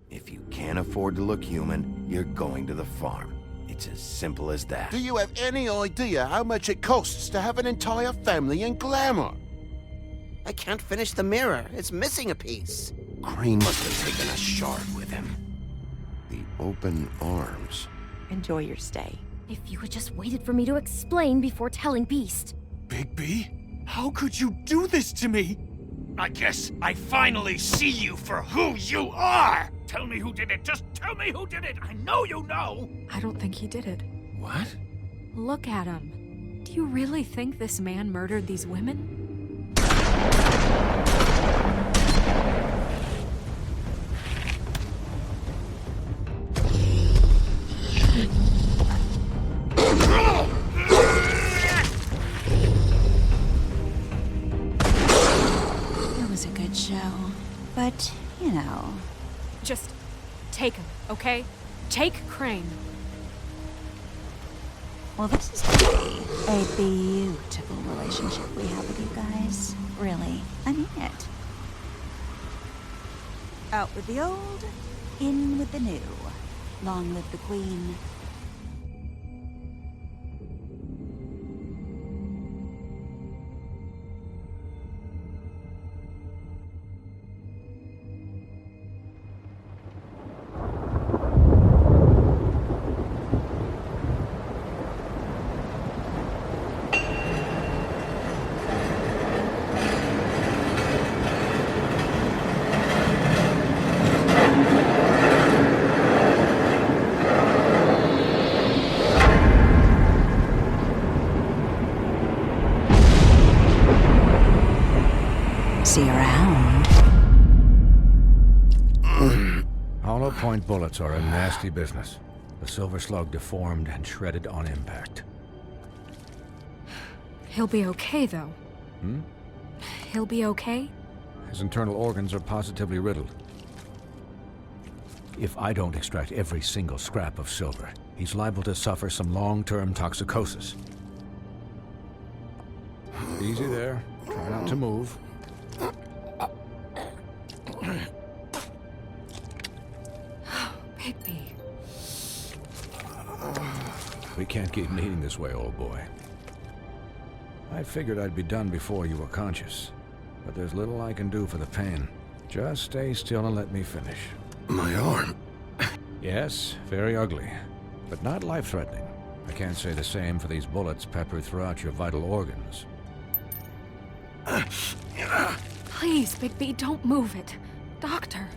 If you can't afford to look human, you're going to the farm. It's as simple as that. Do you have any idea how much it costs to have an entire family in glamour? I can't finish the mirror. It's missing a piece. Crane must have taken a shard with him. The open arms. Enjoy your stay. If you had just waited for me to explain before telling Beast. Bigby, how could you do this to me? I guess I finally see you for who you are! Tell me who did it! Just tell me who did it! I know you know! I don't think he did it. What? Look at him. Do you really think this man murdered these women? It was a good show, but, you know... Just take him, okay? Take Crane. Well, this is gonna be a beautiful relationship we have with you guys. Really, I mean it. Out with the old, in with the new. Long live the Queen. See you around. Hollow point bullets are a nasty business. The silver slug deformed and shredded on impact. He'll be okay, though. Hmm? He'll be okay? His internal organs are positively riddled. If I don't extract every single scrap of silver, he's liable to suffer some long-term toxicosis. Easy there. Try not to move. Bigby. We can't keep meeting this way, old boy. I figured I'd be done before you were conscious, but there's little I can do for the pain. Just stay still and let me finish. My arm. Yes, very ugly, but not life-threatening. I can't say the same for these bullets peppered throughout your vital organs. Please, Bigby, don't move it. Doctor.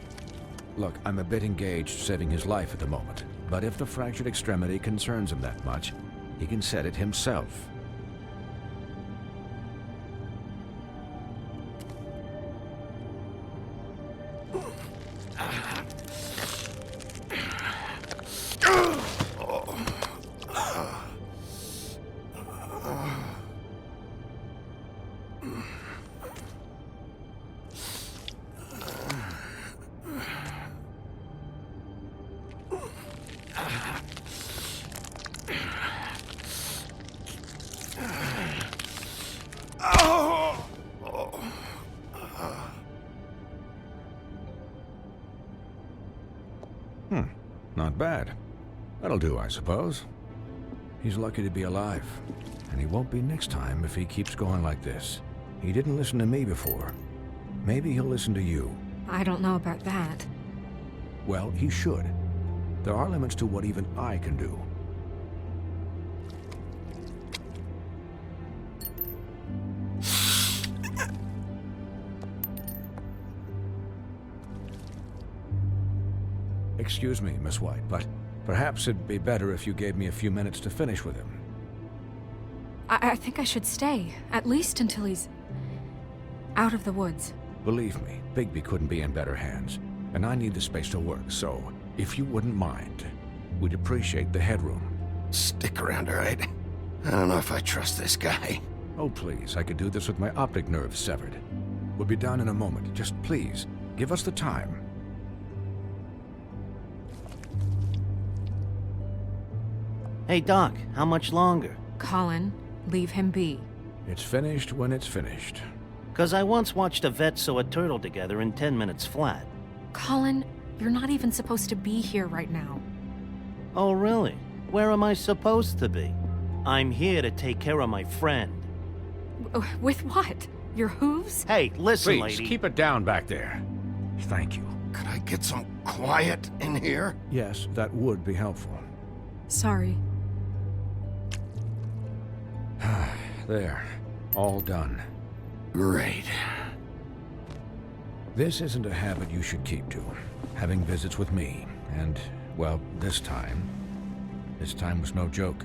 Look, I'm a bit engaged saving his life at the moment, but if the fractured extremity concerns him that much, he can set it himself. Not bad. That'll do, I suppose. He's lucky to be alive, and he won't be next time if he keeps going like this. He didn't listen to me before. Maybe he'll listen to you. I don't know about that. Well, he should. There are limits to what even I can do. Excuse me, Miss White, but perhaps it'd be better if you gave me a few minutes to finish with him. I think I should stay, at least until he's out of the woods. Believe me, Bigby couldn't be in better hands, and I need the space to work, so if you wouldn't mind, we'd appreciate the headroom. Stick around, all right? I don't know if I trust this guy. Oh, please, I could do this with my optic nerve severed. We'll be down in a moment. Just please, give us the time. Hey, Doc, how much longer? Colin, leave him be. It's finished when it's finished. 'Cause I once watched a vet sew a turtle together in 10 minutes flat. Colin, you're not even supposed to be here right now. Oh, really? Where am I supposed to be? I'm here to take care of my friend. With what? Your hooves? Hey, listen, Please, lady. keep it down back there. Thank you. Could I get some quiet in here? Yes, that would be helpful. Sorry. There. All done. Great. This isn't a habit you should keep to. Having visits with me. And, well, this time was no joke.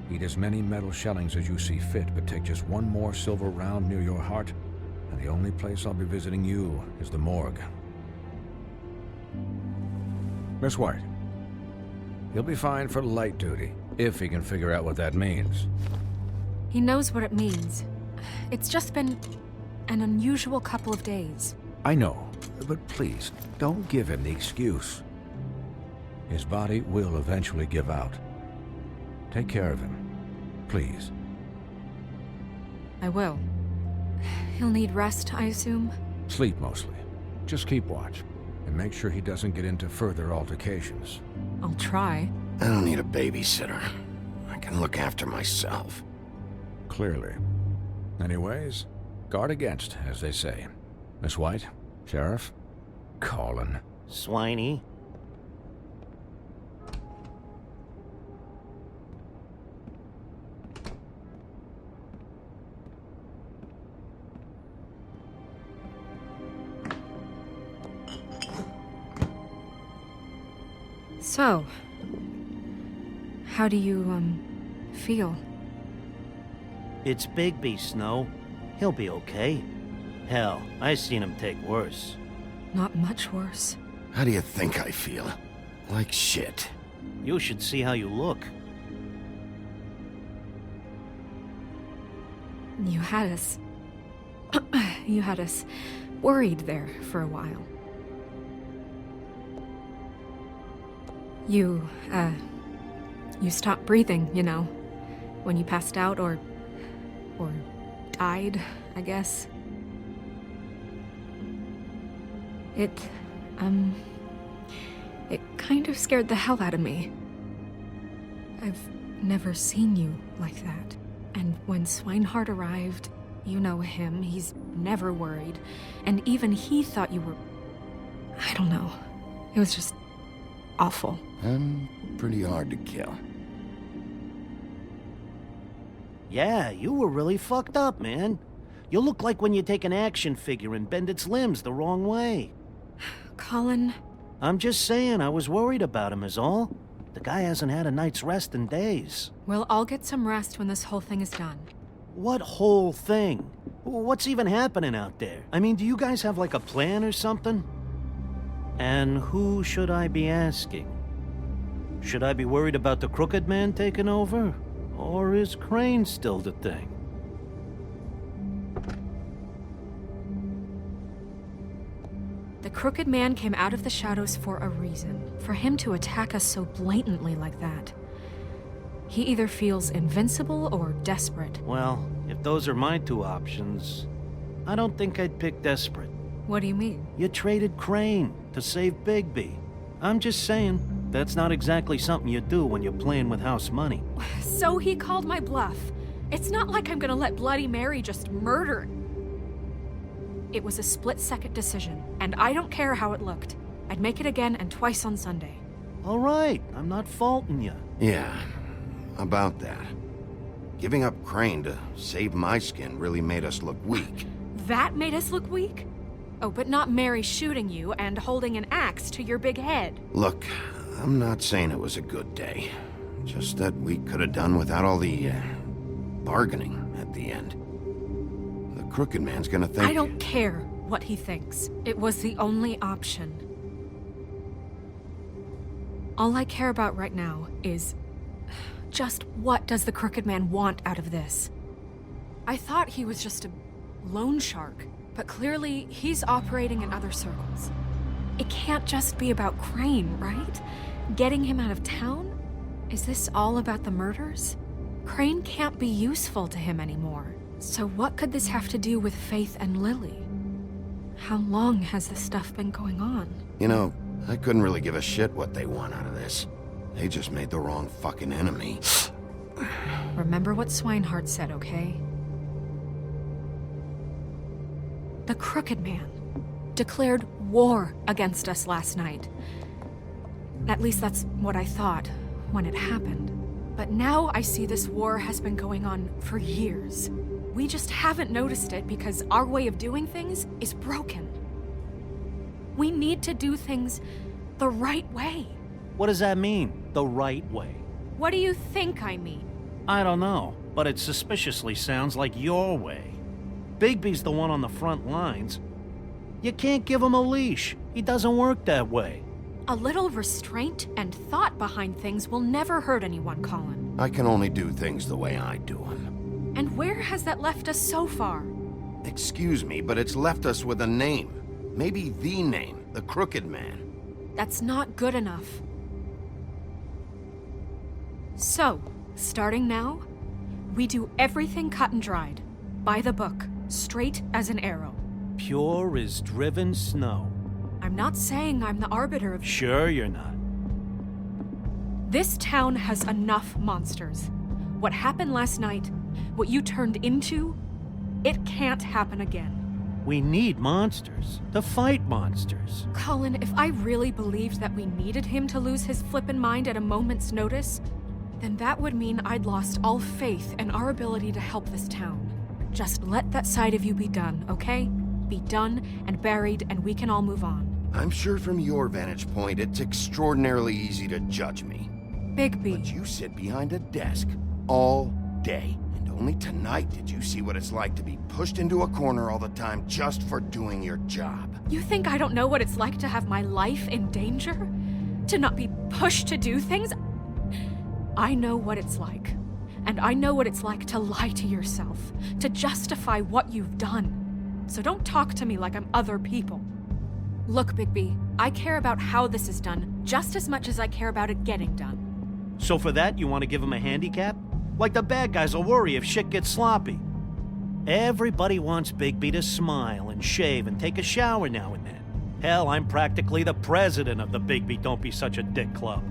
Eat as many metal shellings as you see fit, but take just one more silver round near your heart, and the only place I'll be visiting you is the morgue. Miss White, he'll be fine for light duty, if he can figure out what that means. He knows what it means. It's just been an unusual couple of days. I know, but please, don't give him the excuse. His body will eventually give out. Take care of him, please. I will. He'll need rest, I assume? Sleep mostly. Just keep watch, and make sure he doesn't get into further altercations. I'll try. I don't need a babysitter. I can look after myself. Clearly. Anyways, guard against, as they say. Miss White, Sheriff, Colin. Swiney. So, how do you, feel? It's Bigby, Snow. He'll be okay. Hell, I seen him take worse. Not much worse. How do you think I feel? Like shit. You should see how you look. You had us... you had us worried there for a while. You stopped breathing, you know, when you passed out or died, I guess. It kind of scared the hell out of me. I've never seen you like that. And when Swinehart arrived, you know him, he's never worried. And even he thought you were... I don't know. It was just awful. I'm pretty hard to kill. Yeah, you were really fucked up, man. You look like when you take an action figure and bend its limbs the wrong way. Colin... I'm just saying, I was worried about him is all. The guy hasn't had a night's rest in days. We'll all get some rest when this whole thing is done. What whole thing? What's even happening out there? I mean, do you guys have like a plan or something? And who should I be asking? Should I be worried about the Crooked Man taking over? Or is Crane still the thing? The Crooked Man came out of the shadows for a reason. For him to attack us so blatantly like that. He either feels invincible or desperate. Well, if those are my two options, I don't think I'd pick desperate. What do you mean? You traded Crane to save Bigby. I'm just saying, that's not exactly something you do when you're playing with house money. So he called my bluff. It's not like I'm gonna let Bloody Mary just murder. It was a split-second decision, and I don't care how it looked. I'd make it again and twice on Sunday. All right, I'm not faulting you. Yeah, about that. Giving up Crane to save my skin really made us look weak. That made us look weak? Oh, but not Mary shooting you and holding an axe to your big head. Look, I'm not saying it was a good day. Just that we could have done without all the, bargaining at the end. The Crooked Man's gonna think... I don't care what he thinks. It was the only option. All I care about right now is Just what does the Crooked Man want out of this? I thought he was just a loan shark, but clearly he's operating in other circles. It can't just be about Crane, right? Getting him out of town? Is this all about the murders? Crane can't be useful to him anymore. So what could this have to do with Faith and Lily? How long has this stuff been going on? You know, I couldn't really give a shit what they want out of this. They just made the wrong fucking enemy. Remember what Swinehart said, okay? The Crooked Man declared war against us last night. At least that's what I thought when it happened. But now I see this war has been going on for years. We just haven't noticed it because our way of doing things is broken. We need to do things the right way. What does that mean, the right way? What do you think I mean? I don't know, but it suspiciously sounds like your way. Bigby's the one on the front lines. You can't give him a leash. He doesn't work that way. A little restraint and thought behind things will never hurt anyone, Colin. I can only do things the way I do them. And where has that left us so far? Excuse me, but it's left us with a name. Maybe the name, the Crooked Man. That's not good enough. So, starting now, we do everything cut and dried. By the book, straight as an arrow. Pure as driven snow. I'm not saying I'm the arbiter of... Sure you're not. This town has enough monsters. What happened last night, what you turned into, it can't happen again. We need monsters. To fight monsters. Colin, if I really believed that we needed him to lose his flippin' mind at a moment's notice, then that would mean I'd lost all faith in our ability to help this town. Just let that side of you be done, okay? Be done and buried, and we can all move on. I'm sure from your vantage point, it's extraordinarily easy to judge me. Bigby. But you sit behind a desk all day. And only tonight did you see what it's like to be pushed into a corner all the time just for doing your job. You think I don't know what it's like to have my life in danger? To not be pushed to do things? I know what it's like. And I know what it's like to lie to yourself, to justify what you've done. So don't talk to me like I'm other people. Look, Bigby, I care about how this is done just as much as I care about it getting done. So for that, you want to give him a handicap? Like the bad guys will worry if shit gets sloppy. Everybody wants Bigby to smile and shave and take a shower now and then. Hell, I'm practically the president of the Bigby Don't Be Such a Dick Club.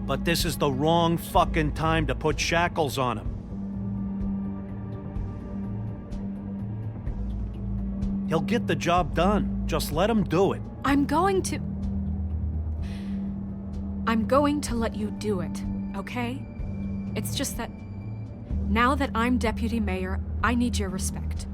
But this is the wrong fucking time to put shackles on him. He'll get the job done. Just let him do it. I'm going to let you do it, okay? It's just that now that I'm deputy mayor, I need your respect.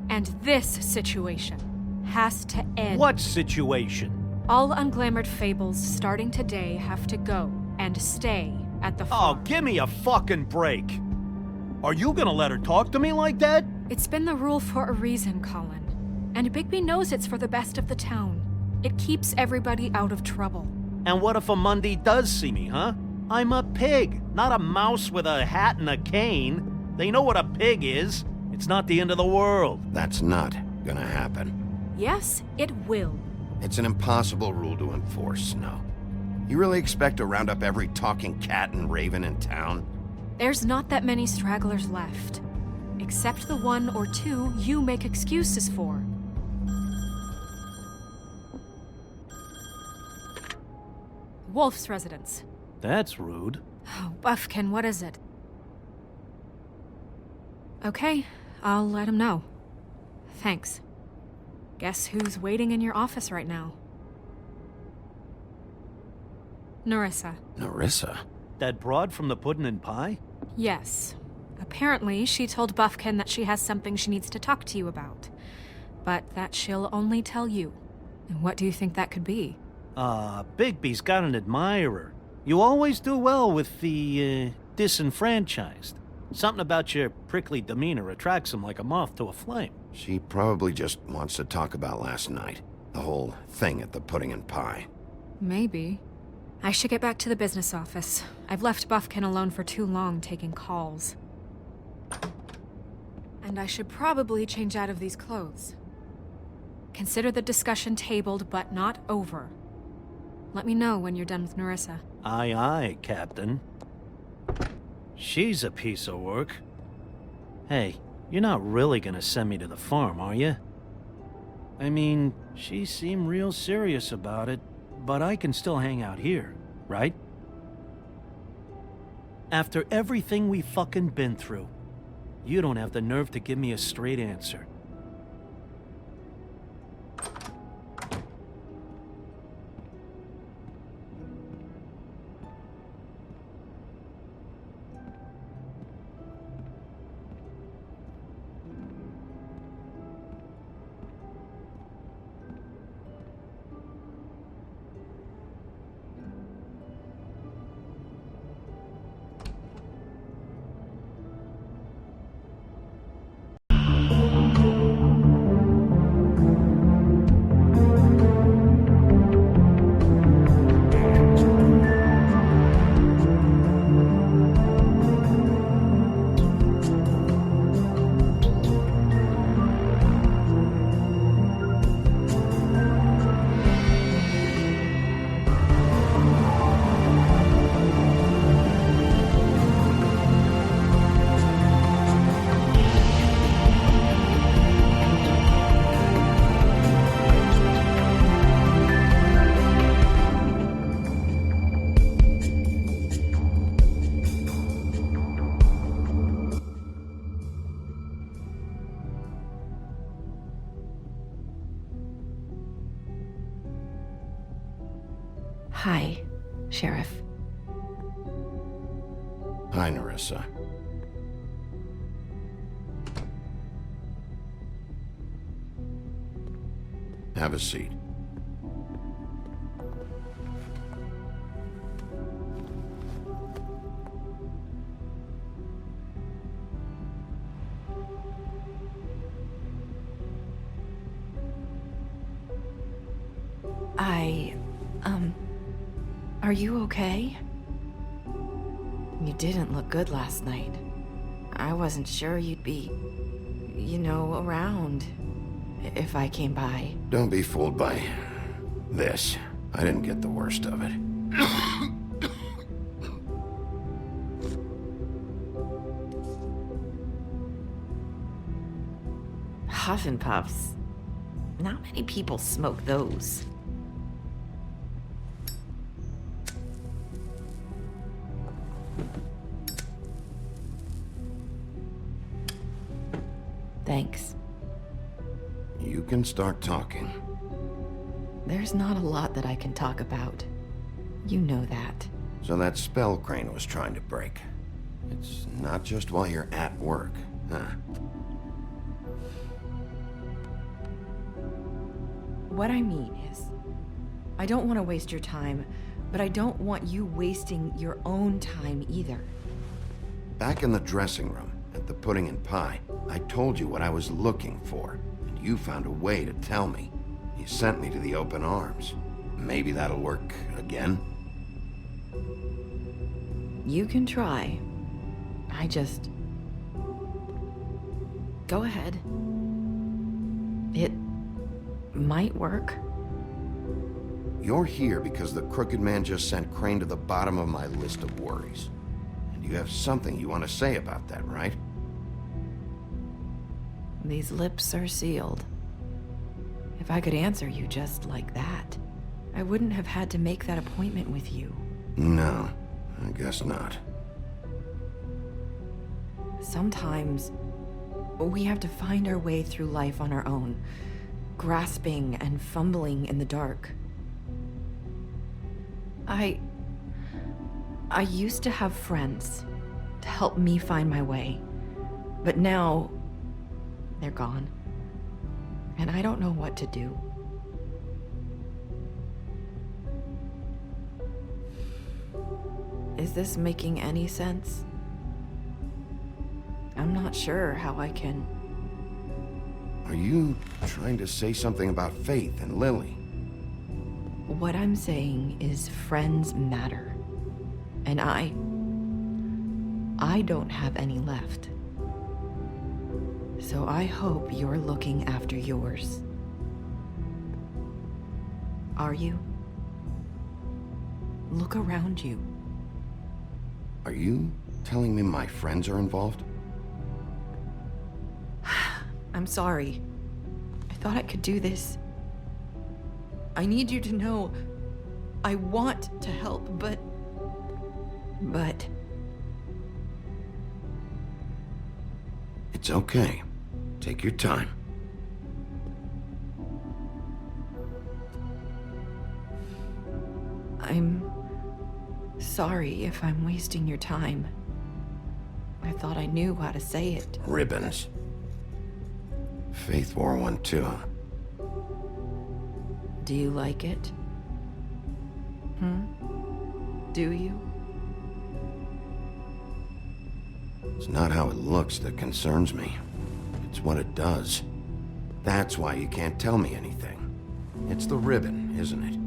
And this situation has to end. What situation? All unglamored Fables starting today have to go and stay at the farm. Oh, give me a fucking break. Are you gonna let her talk to me like that? It's been the rule for a reason, Colin. And Bigby knows it's for the best of the town. It keeps everybody out of trouble. And what if a Monday does see me, huh? I'm a pig, not a mouse with a hat and a cane. They know what a pig is. It's not the end of the world. That's not gonna happen. Yes, it will. It's an impossible rule to enforce, Snow. You really expect to round up every talking cat and raven in town? There's not that many stragglers left. Except the one or two you make excuses for. Wolf's residence. That's rude. Oh, Buffkin, what is it? Okay, I'll let him know. Thanks. Guess who's waiting in your office right now? Nerissa. Nerissa? That broad from the puddin' and pie? Yes. Apparently, she told Buffkin that she has something she needs to talk to you about. But that she'll only tell you. And what do you think that could be? Bigby's got an admirer. You always do well with the, disenfranchised. Something about your prickly demeanor attracts him like a moth to a flame. She probably just wants to talk about last night. The whole thing at the pudding and pie. Maybe. I should get back to the business office. I've left Buffkin alone for too long taking calls. And I should probably change out of these clothes. Consider the discussion tabled, but not over. Let me know when you're done with Nerissa. Aye, aye, Captain. She's a piece of work. Hey, you're not really gonna send me to the farm, are you? I mean, she seemed real serious about it, but I can still hang out here, right? After everything we fucking been through, you don't have the nerve to give me a straight answer. Hi, Sheriff. Hi, Nerissa. Have a seat. Are you okay? You didn't look good last night. I wasn't sure you'd be, around if I came by. Don't be fooled by this. I didn't get the worst of it. Huff and puffs. Not many people smoke those. Thanks. You can start talking. There's not a lot that I can talk about. You know that. So that spell Crane was trying to break. It's not just while you're at work, huh? What I mean is, I don't want to waste your time, but I don't want you wasting your own time either. Back in the dressing room, at the Pudding and Pie, I told you what I was looking for, and you found a way to tell me. You sent me to the open arms. Maybe that'll work again? You can try. Go ahead. It might work. You're here because the Crooked Man just sent Crane to the bottom of my list of worries. And you have something you want to say about that, right? These lips are sealed. If I could answer you just like that, I wouldn't have had to make that appointment with you. No, I guess not. Sometimes, we have to find our way through life on our own, grasping and fumbling in the dark. I used to have friends to help me find my way, but now they're gone, and I don't know what to do. Is this making any sense? I'm not sure how I can... Are you trying to say something about Faith and Lily? What I'm saying is friends matter. And I don't have any left. So I hope you're looking after yours. Are you? Look around you. Are you telling me my friends are involved? I'm sorry. I thought I could do this. I need you to know I want to help, but... It's okay. Take your time. I'm sorry if I'm wasting your time. I thought I knew how to say it. Ribbons. Faith wore one too. Do you like it? Do you? It's not how it looks that concerns me. It's what it does. That's why you can't tell me anything. It's the ribbon, isn't it?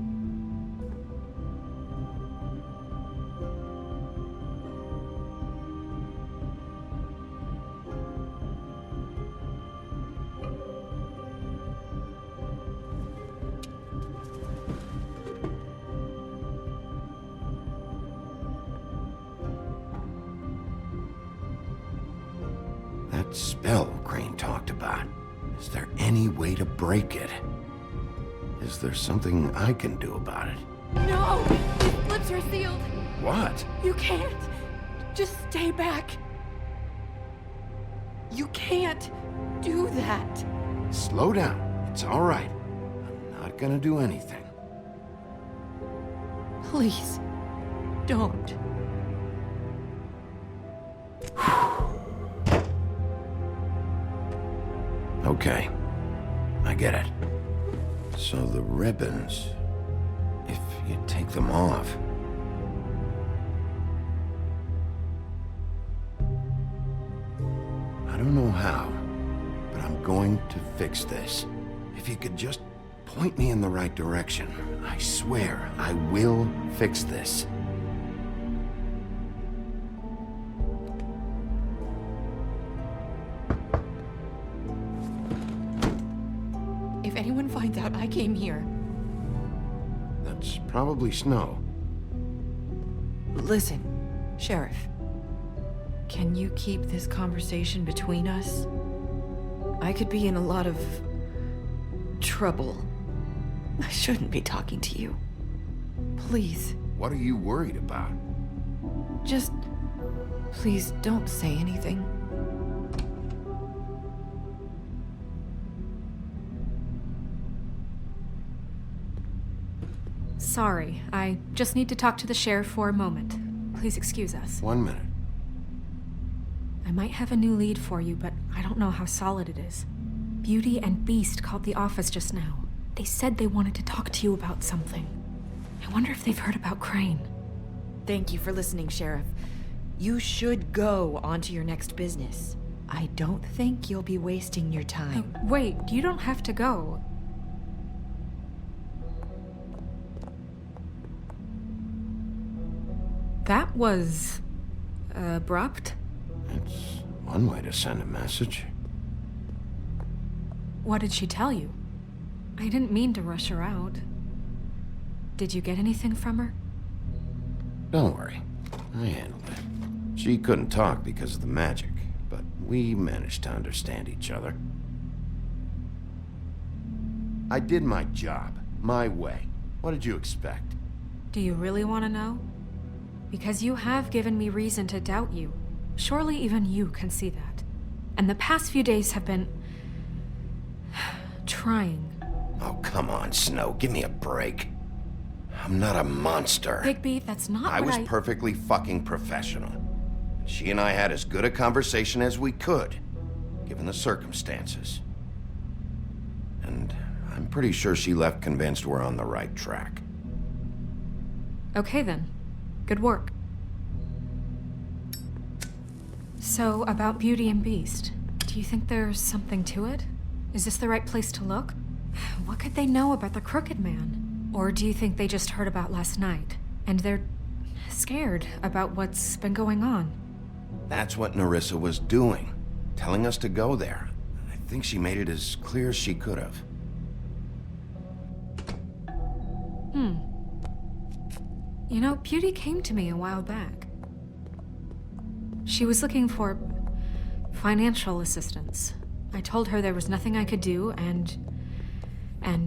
That spell Crane talked about. Is there any way to break it? Is there something I can do about it? No! His lips are sealed! What? You can't! Just stay back! You can't do that! Slow down. It's all right. I'm not gonna do anything. Please, don't. Okay. I get it. So the ribbons, if you take them off... I don't know how, but I'm going to fix this. If you could just point me in the right direction, I swear I will fix this. If anyone finds out I came here... That's probably Snow. Listen, Sheriff. Can you keep this conversation between us? I could be in a lot of... trouble. I shouldn't be talking to you. Please. What are you worried about? Just... please don't say anything. Sorry, I just need to talk to the sheriff for a moment. Please excuse us. 1 minute. I might have a new lead for you, but I don't know how solid it is. Beauty and Beast called the office just now. They said they wanted to talk to you about something. I wonder if they've heard about Crane. Thank you for listening, Sheriff. You should go on to your next business. I don't think you'll be wasting your time. Wait, you don't have to go. That was... abrupt? It's one way to send a message. What did she tell you? I didn't mean to rush her out. Did you get anything from her? Don't worry. I handled it. She couldn't talk because of the magic, but we managed to understand each other. I did my job, my way. What did you expect? Do you really want to know? Because you have given me reason to doubt you. Surely even you can see that. And the past few days have been... trying. Oh, come on, Snow. Give me a break. I'm not a monster. Bigby, that's not I what was perfectly fucking professional. She and I had as good a conversation as we could, given the circumstances. And I'm pretty sure she left convinced we're on the right track. Okay then. Good work. So, about Beauty and Beast, do you think there's something to it? Is this the right place to look? What could they know about the Crooked Man? Or do you think they just heard about last night, and they're scared about what's been going on? That's what Nerissa was doing, telling us to go there. I think she made it as clear as she could have. You know, Beauty came to me a while back. She was looking for financial assistance. I told her there was nothing I could do, and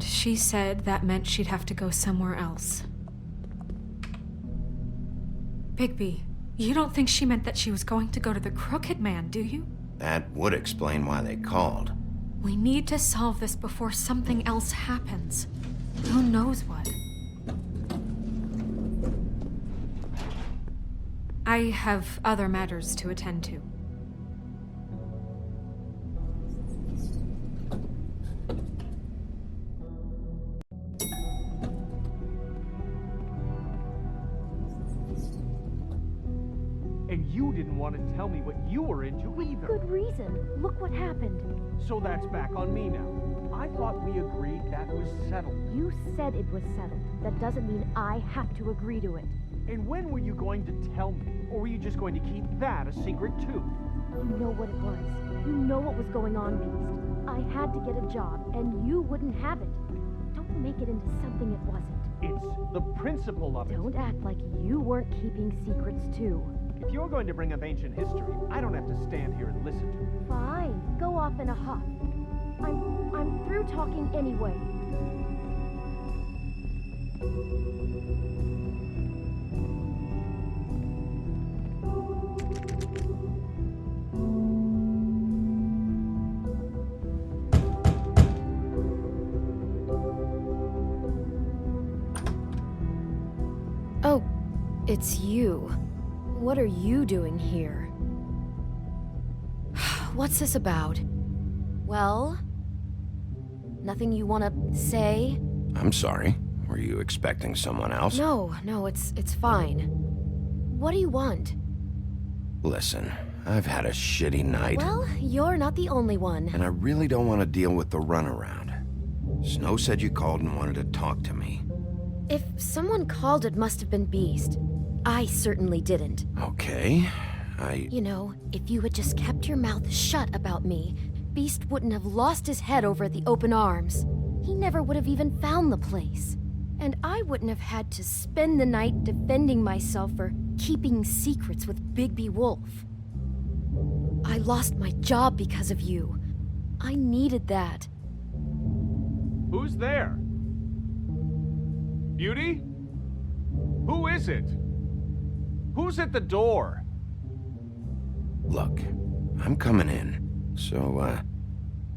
she said that meant she'd have to go somewhere else. Bigby, you don't think she meant that she was going to go to the Crooked Man, do you? That would explain why they called. We need to solve this before something else happens. Who knows what? I have other matters to attend to. And you didn't want to tell me what you were into either. Good reason. Look what happened. So that's back on me now. I thought we agreed that was settled. You said it was settled. That doesn't mean I have to agree to it. And when were you going to tell me? Or were you just going to keep that a secret too? You know what it was. You know what was going on, Beast. I had to get a job, and you wouldn't have it. Don't make it into something it wasn't. It's the principle of it. Don't act like you weren't keeping secrets too. If you're going to bring up ancient history, I don't have to stand here and listen to it. Fine. Go off in a huff. I'm through talking anyway. Oh, it's you. What are you doing here? What's this about? Well? Nothing you want to say? I'm sorry. Were you expecting someone else? No, it's fine. What do you want? Listen, I've had a shitty night. Well, you're not the only one. And I really don't want to deal with the runaround. Snow said you called and wanted to talk to me. If someone called, it must have been Beast. I certainly didn't. Okay, You know, if you had just kept your mouth shut about me, Beast wouldn't have lost his head over at the open arms. He never would have even found the place. And I wouldn't have had to spend the night defending myself for keeping secrets with Bigby Wolf. I lost my job because of you. I needed that. Who's there? Beauty? Who is it? Who's at the door? Look, I'm coming in. So,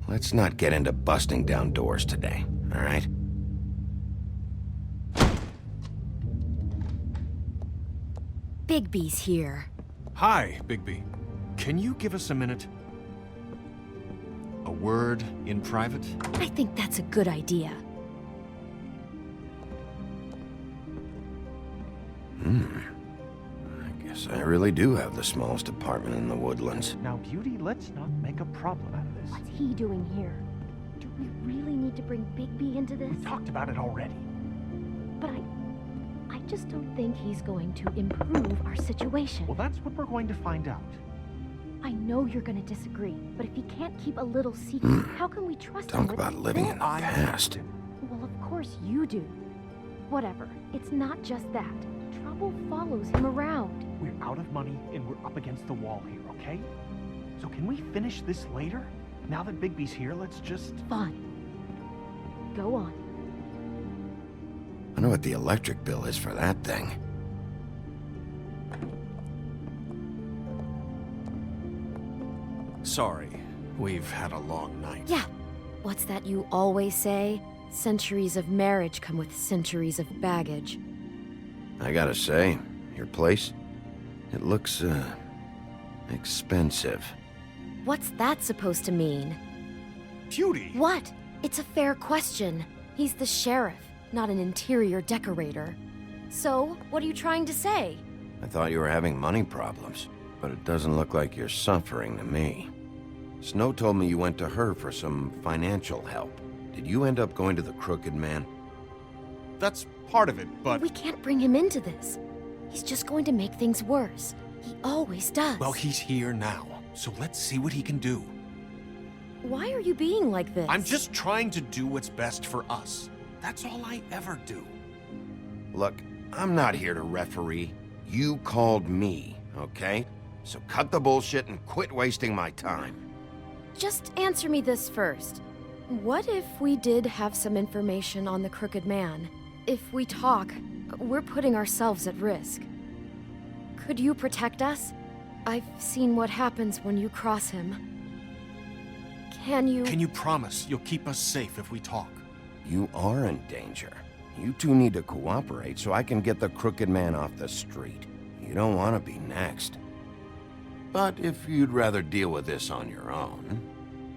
let's not get into busting down doors today, all right? Bigby's here. Hi, Bigby. Can you give us a minute? A word in private? I think that's a good idea. I guess I really do have the smallest apartment in the woodlands. Now, Beauty, let's not make a problem out of this. What's he doing here? Do we really need to bring Bigby into this? We talked about it already. But I just don't think he's going to improve our situation. Well, that's what we're going to find out. I know you're going to disagree, but if he can't keep a little secret, how can we trust him Talk with about living in the past. Well, of course you do. Whatever. It's not just that. Trouble follows him around. We're out of money and we're up against the wall here, okay? So can we finish this later? Now that Bigby's here, let's just... Fine. Go on. I know what the electric bill is for that thing. Sorry, we've had a long night. Yeah. What's that you always say? Centuries of marriage come with centuries of baggage. I gotta say, your place, it looks, expensive. What's that supposed to mean? Beauty! What? It's a fair question. He's the sheriff, not an interior decorator. So, what are you trying to say? I thought you were having money problems, but it doesn't look like you're suffering to me. Snow told me you went to her for some financial help. Did you end up going to the Crooked Man? that's part of it, but... We can't bring him into this. He's just going to make things worse. He always does. Well, he's here now, so let's see what he can do. Why are you being like this? I'm just trying to do what's best for us. That's all I ever do. Look, I'm not here to referee. You called me, okay? So cut the bullshit and quit wasting my time. Just answer me this first. What if we did have some information on the Crooked Man? If we talk, we're putting ourselves at risk. Could you protect us? I've seen what happens when you cross him. Can you promise you'll keep us safe if we talk? You are in danger. You two need to cooperate so I can get the Crooked Man off the street. You don't want to be next. But if you'd rather deal with this on your own...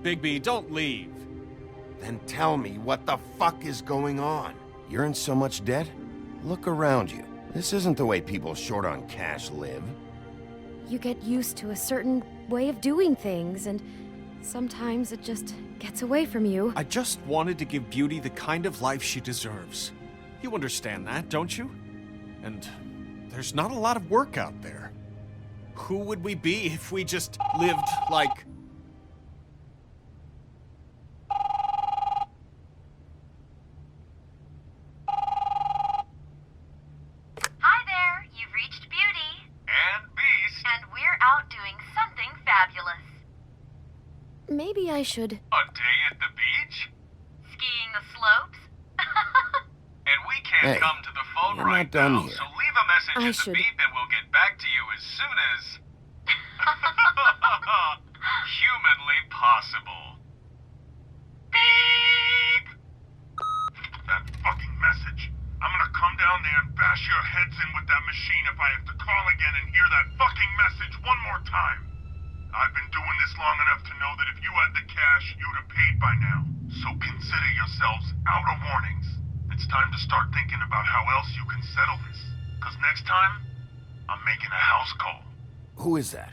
Bigby, don't leave. Then tell me what the fuck is going on. You're in so much debt? Look around you. This isn't the way people short on cash live. You get used to a certain way of doing things, and sometimes it just gets away from you. I just wanted to give Beauty the kind of life she deserves. You understand that, don't you? And there's not a lot of work out there. Who would we be if we just lived like... Hi there, you've reached Beauty. And Beast. And we're out doing something fabulous. Maybe I should... A day at the beach? Skiing the slopes? And we can't Hey, come to the phone you're right not done now, here. so leave a message I at the should- beep and we'll get back to you as soon as... humanly possible. Beep! That fucking message. I'm gonna come down there and bash your heads in with that machine if I have to call again and hear that fucking message one more time. I've been doing this long enough to know that if you had the cash, you'd have paid by now. So consider yourselves out of warnings. It's time to start thinking about how else you can settle this. Because next time, I'm making a house call. Who is that?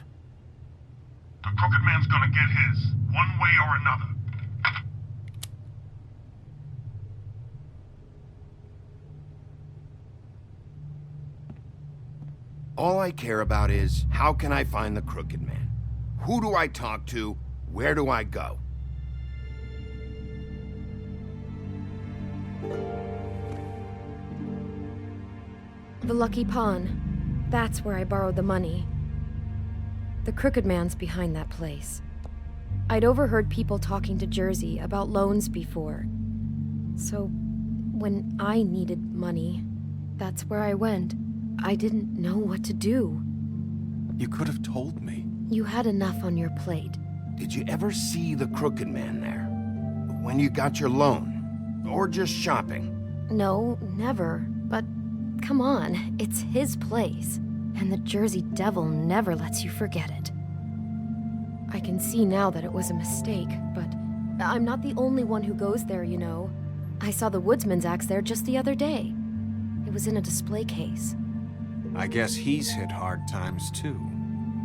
The Crooked Man's gonna get his, one way or another. All I care about is, how can I find the Crooked Man? Who do I talk to? Where do I go? The Lucky Pawn. That's where I borrowed the money. The Crooked Man's behind that place. I'd overheard people talking to Jersey about loans before. So, when I needed money, that's where I went. I didn't know what to do. You could have told me. You had enough on your plate. Did you ever see the Crooked Man there? When you got your loan? Or just shopping? No, never. But come on, it's his place. And the Jersey Devil never lets you forget it. I can see now that it was a mistake, but I'm not the only one who goes there, you know. I saw the Woodsman's axe there just the other day. It was in a display case. I guess he's hit hard times too.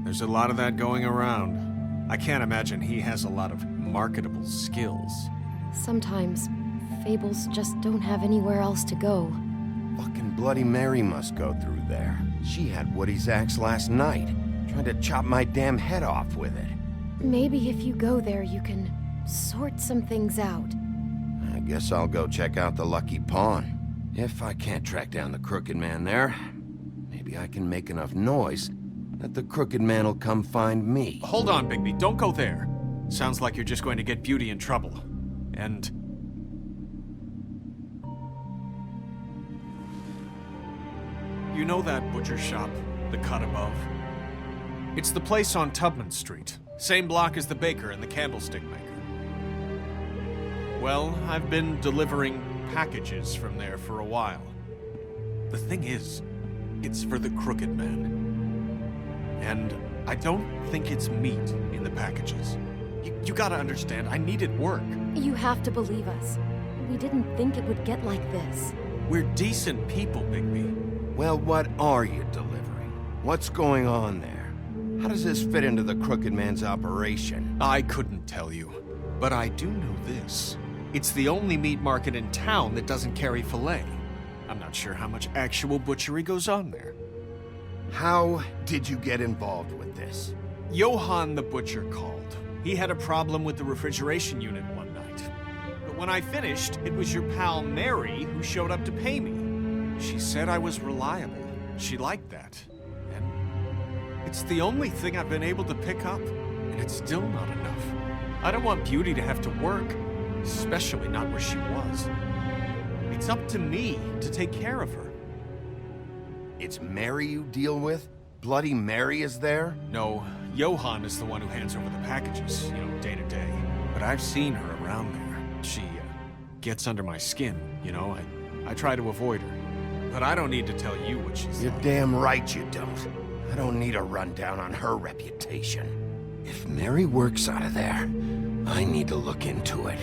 There's a lot of that going around. I can't imagine he has a lot of marketable skills. Sometimes, Fables just don't have anywhere else to go. Fucking Bloody Mary must go through there. She had Woody's axe last night. Tried to chop my damn head off with it. Maybe if you go there, you can sort some things out. I guess I'll go check out the Lucky Pawn. If I can't track down the Crooked Man there, maybe I can make enough noise that the Crooked Man will come find me. Hold on, Bigby. Don't go there. Sounds like you're just going to get Beauty in trouble. And... you know that butcher shop, the cut above? It's the place on Tubman Street. Same block as the baker and the candlestick maker. Well, I've been delivering packages from there for a while. The thing is, it's for the Crooked Man. And I don't think it's meat in the packages. You gotta understand, I needed work. You have to believe us. We didn't think it would get like this. We're decent people, Bigby. Well, what are you delivering? What's going on there? How does this fit into the Crooked Man's operation? I couldn't tell you, but I do know this. It's the only meat market in town that doesn't carry filet. I'm not sure how much actual butchery goes on there. How did you get involved with this? Johann the butcher called. He had a problem with the refrigeration unit one night. But when I finished, it was your pal Mary who showed up to pay me. She said I was reliable. She liked that. And it's the only thing I've been able to pick up, and it's still not enough. I don't want Beauty to have to work, especially not where she was. It's up to me to take care of her. It's Mary you deal with? Bloody Mary is there? No, Johann is the one who hands over the packages, day to day. But I've seen her around there. She gets under my skin, I try to avoid her. But I don't need to tell you what she's You're like. damn right you don't. I don't need a rundown on her reputation. If Mary works out of there, I need to look into it.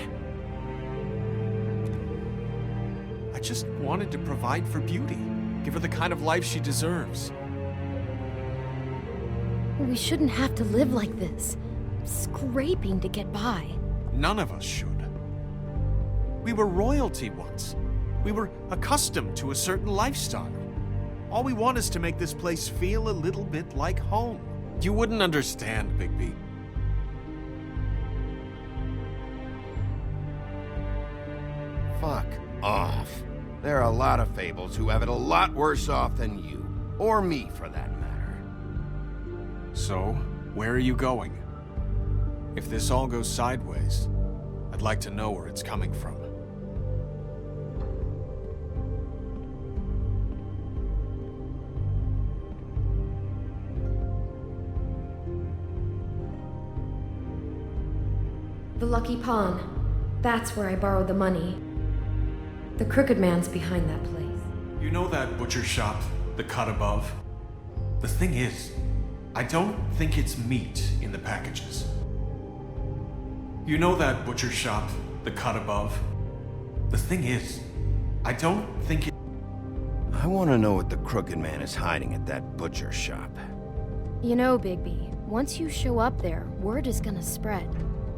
I just wanted to provide for Beauty. Give her the kind of life she deserves. We shouldn't have to live like this, scraping to get by. None of us should. We were royalty once. We were accustomed to a certain lifestyle. All we want is to make this place feel a little bit like home. You wouldn't understand, Bigby. Fuck off. There are a lot of Fables who have it a lot worse off than you. Or me, for that matter. So, where are you going? If this all goes sideways, I'd like to know where it's coming from. The Lucky Pawn. That's where I borrowed the money. The Crooked Man's behind that place. You know that butcher shop, the cut above? The thing is, I don't think it's meat in the packages. You know that butcher shop, the cut above? The thing is, I don't think it... I want to know what the Crooked Man is hiding at that butcher shop. You know, Bigby, once you show up there, word is gonna spread.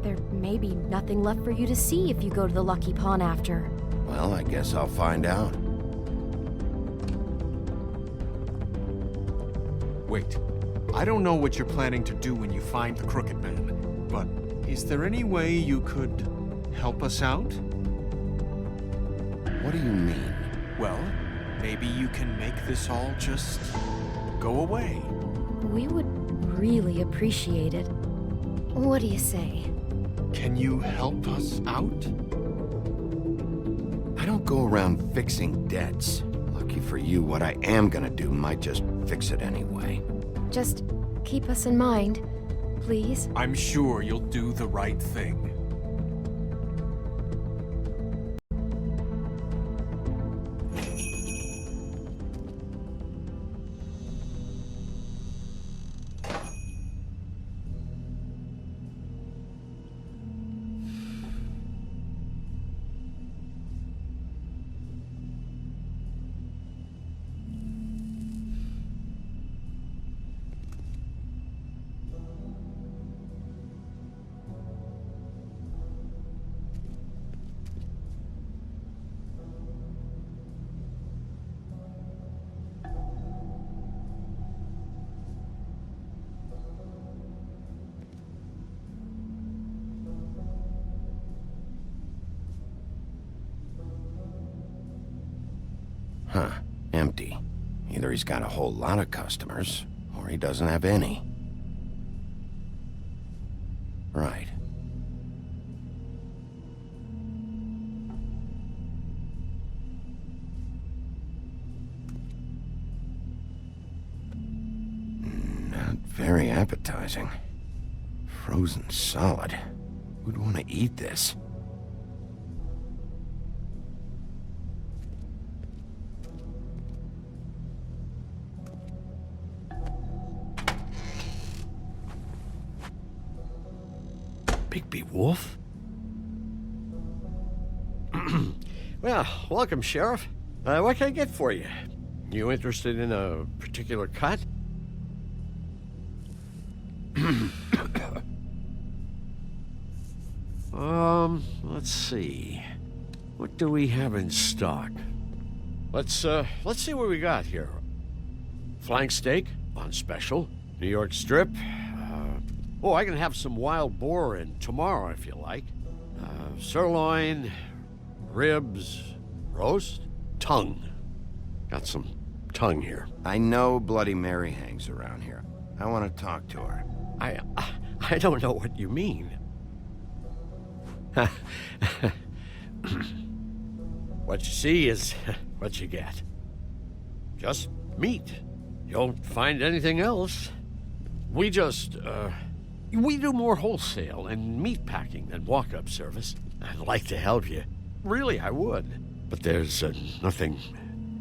There may be nothing left for you to see if you go to the Lucky Pawn after. Well, I guess I'll find out. Wait, I don't know what you're planning to do when you find the Crooked Man, but is there any way you could help us out? What do you mean? Well, maybe you can make this all just go away. We would really appreciate it. What do you say? Can you help us out? I don't go around fixing debts. Lucky for you, what I am gonna do might just fix it anyway. Just keep us in mind, please. I'm sure you'll do the right thing. Huh. Empty. Either he's got a whole lot of customers, or he doesn't have any. Right. Not very appetizing. Frozen solid. Who'd want to eat this? Bigby Wolf? Well, welcome, Sheriff. What can I get for you? You interested in a particular cut? Let's see. What do we have in stock? Let's see what we got here. Flank steak on special. New York strip. I can have some wild boar in tomorrow if you like. Sirloin, ribs, roast, tongue. Got some tongue here. I know Bloody Mary hangs around here. I want to talk to her. I don't know what you mean. What you see is what you get. Just meat. You don't find anything else. We do more wholesale and meat packing than walk-up service. I'd like to help you. Really, I would. But there's nothing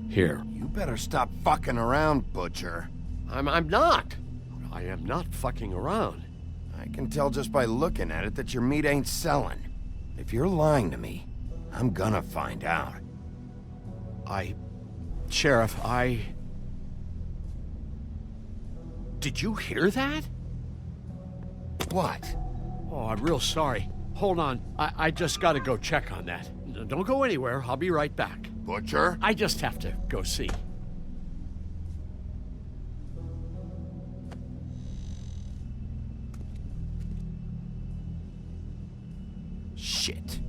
here. You better stop fucking around, Butcher. I'm not. I am not fucking around. I can tell just by looking at it that your meat ain't selling. If you're lying to me, I'm gonna find out. Sheriff, Did you hear that? What? Oh, I'm real sorry. Hold on. I just gotta go check on that. Don't go anywhere. I'll be right back. Butcher? I just have to go see. Shit.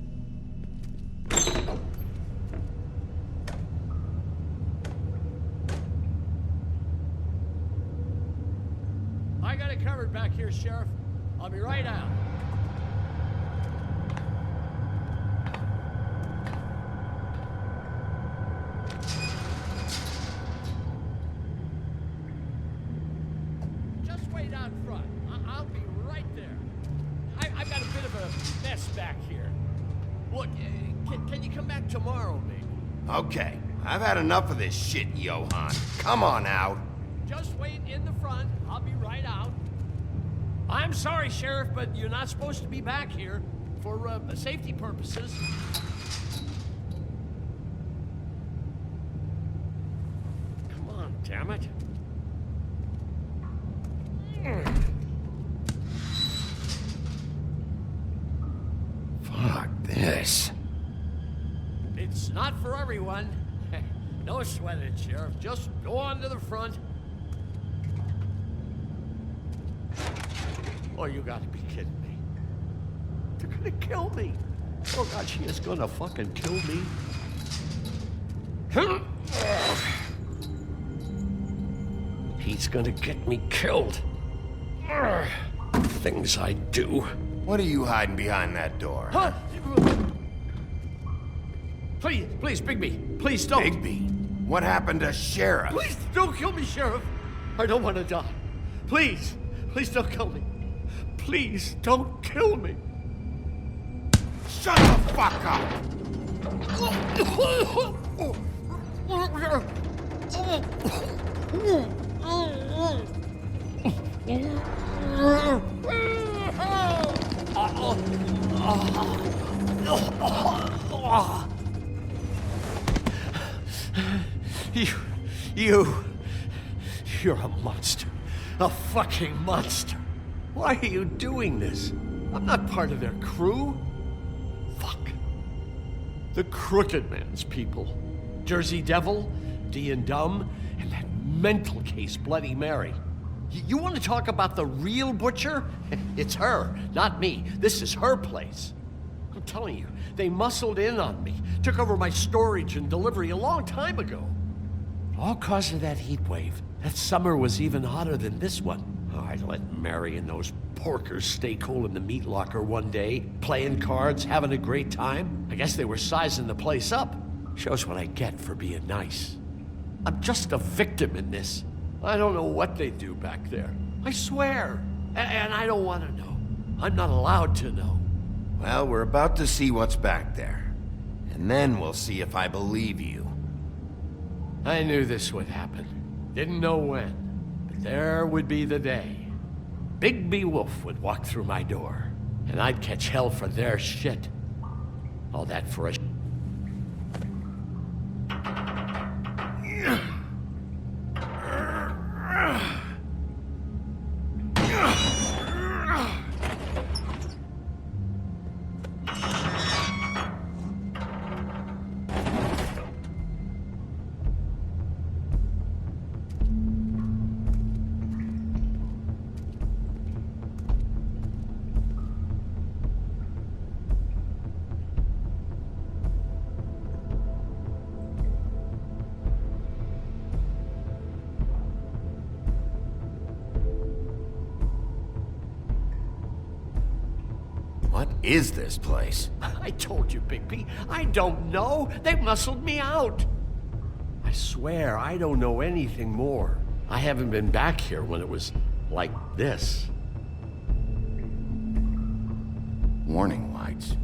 I got it covered back here, Sheriff. I'll be right out. Just wait out front. I'll be right there. I've got a bit of a mess back here. Look, can you come back tomorrow, maybe? Okay, I've had enough of this shit, Johan. Come on out. Just wait in the front. I'll be right out. I'm sorry, Sheriff, but you're not supposed to be back here for safety purposes. Come on, damn it. Fuck this. It's not for everyone. No sweat it, Sheriff. Just go on to the front. Oh, you gotta be kidding me. They're gonna kill me. Oh, God, she is gonna fucking kill me. He's gonna get me killed. Things I do. What are you hiding behind that door? Huh? Please, Bigby. Please don't. Bigby? What happened to Sheriff? Please don't kill me, Sheriff. I don't want to die. Please don't kill me. Please don't kill me. Shut the fuck up! You're a monster. A fucking monster. Why are you doing this? I'm not part of their crew. Fuck. The Crooked Man's people. Jersey Devil, D and Dumb, and that mental case Bloody Mary. You want to talk about the real Butcher? It's her, not me. This is her place. I'm telling you, they muscled in on me, took over my storage and delivery a long time ago. All cause of that heat wave. That summer was even hotter than this one. Oh, I let Mary and those porkers stay cool in the meat locker one day, playing cards, having a great time. I guess they were sizing the place up. Shows what I get for being nice. I'm just a victim in this. I don't know what they do back there. I swear. And I don't want to know. I'm not allowed to know. Well, we're about to see what's back there. And then we'll see if I believe you. I knew this would happen. Didn't know when. But there would be the day. Bigby Wolf would walk through my door. And I'd catch hell for their shit. All that for a... What is this place? I told you, Bigby. I don't know. They muscled me out. I swear, I don't know anything more. I haven't been back here when it was like this. Warning lights.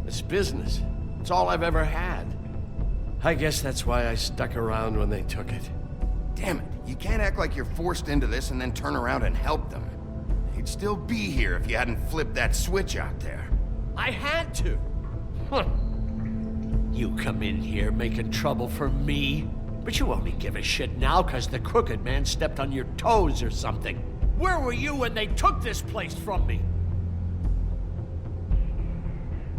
It's business. It's all I've ever had. I guess that's why I stuck around when they took it. Damn it, you can't act like you're forced into this and then turn around and help them. You'd still be here if you hadn't flipped that switch out there. I had to. Huh. You come in here making trouble for me, but you only give a shit now because the crooked man stepped on your toes or something. Where were you when they took this place from me?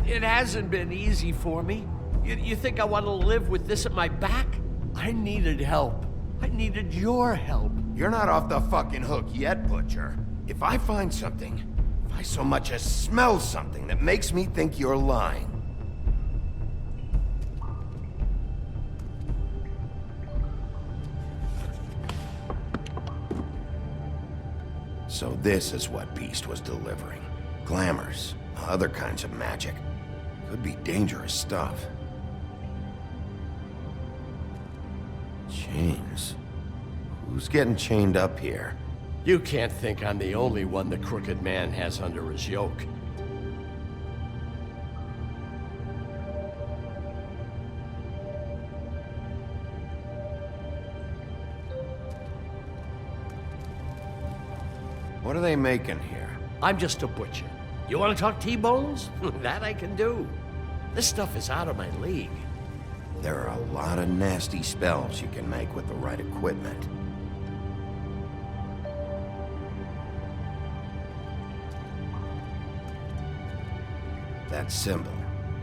It hasn't been easy for me. You think I want to live with this at my back? I needed help. I needed your help. You're not off the fucking hook yet, Butcher. If I find something, if I so much as smell something that makes me think you're lying... So this is what Beast was delivering. Glamours, other kinds of magic. Could be dangerous stuff. Chains. Who's getting chained up here? You can't think I'm the only one the crooked man has under his yoke. What are they making here? I'm just a butcher. You want to talk T-bones? That I can do. This stuff is out of my league. There are a lot of nasty spells you can make with the right equipment. That symbol.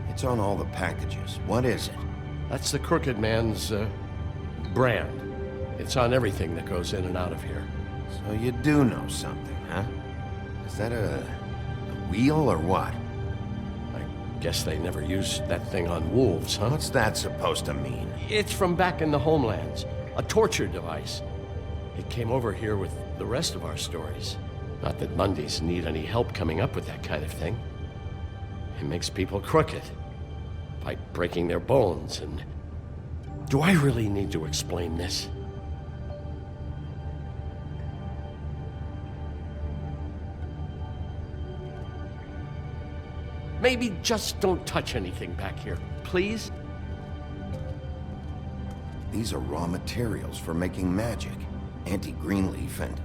It's on all the packages. What is it? That's the crooked man's, brand. It's on everything that goes in and out of here. So you do know something, huh? Is that a wheel or what? I guess they never used that thing on wolves, huh? What's that supposed to mean? It's from back in the homelands. A torture device. It came over here with the rest of our stories. Not that Mondays need any help coming up with that kind of thing. It makes people crooked. By breaking their bones and... Do I really need to explain this? Maybe just don't touch anything back here, please? These are raw materials for making magic. Auntie Greenleaf and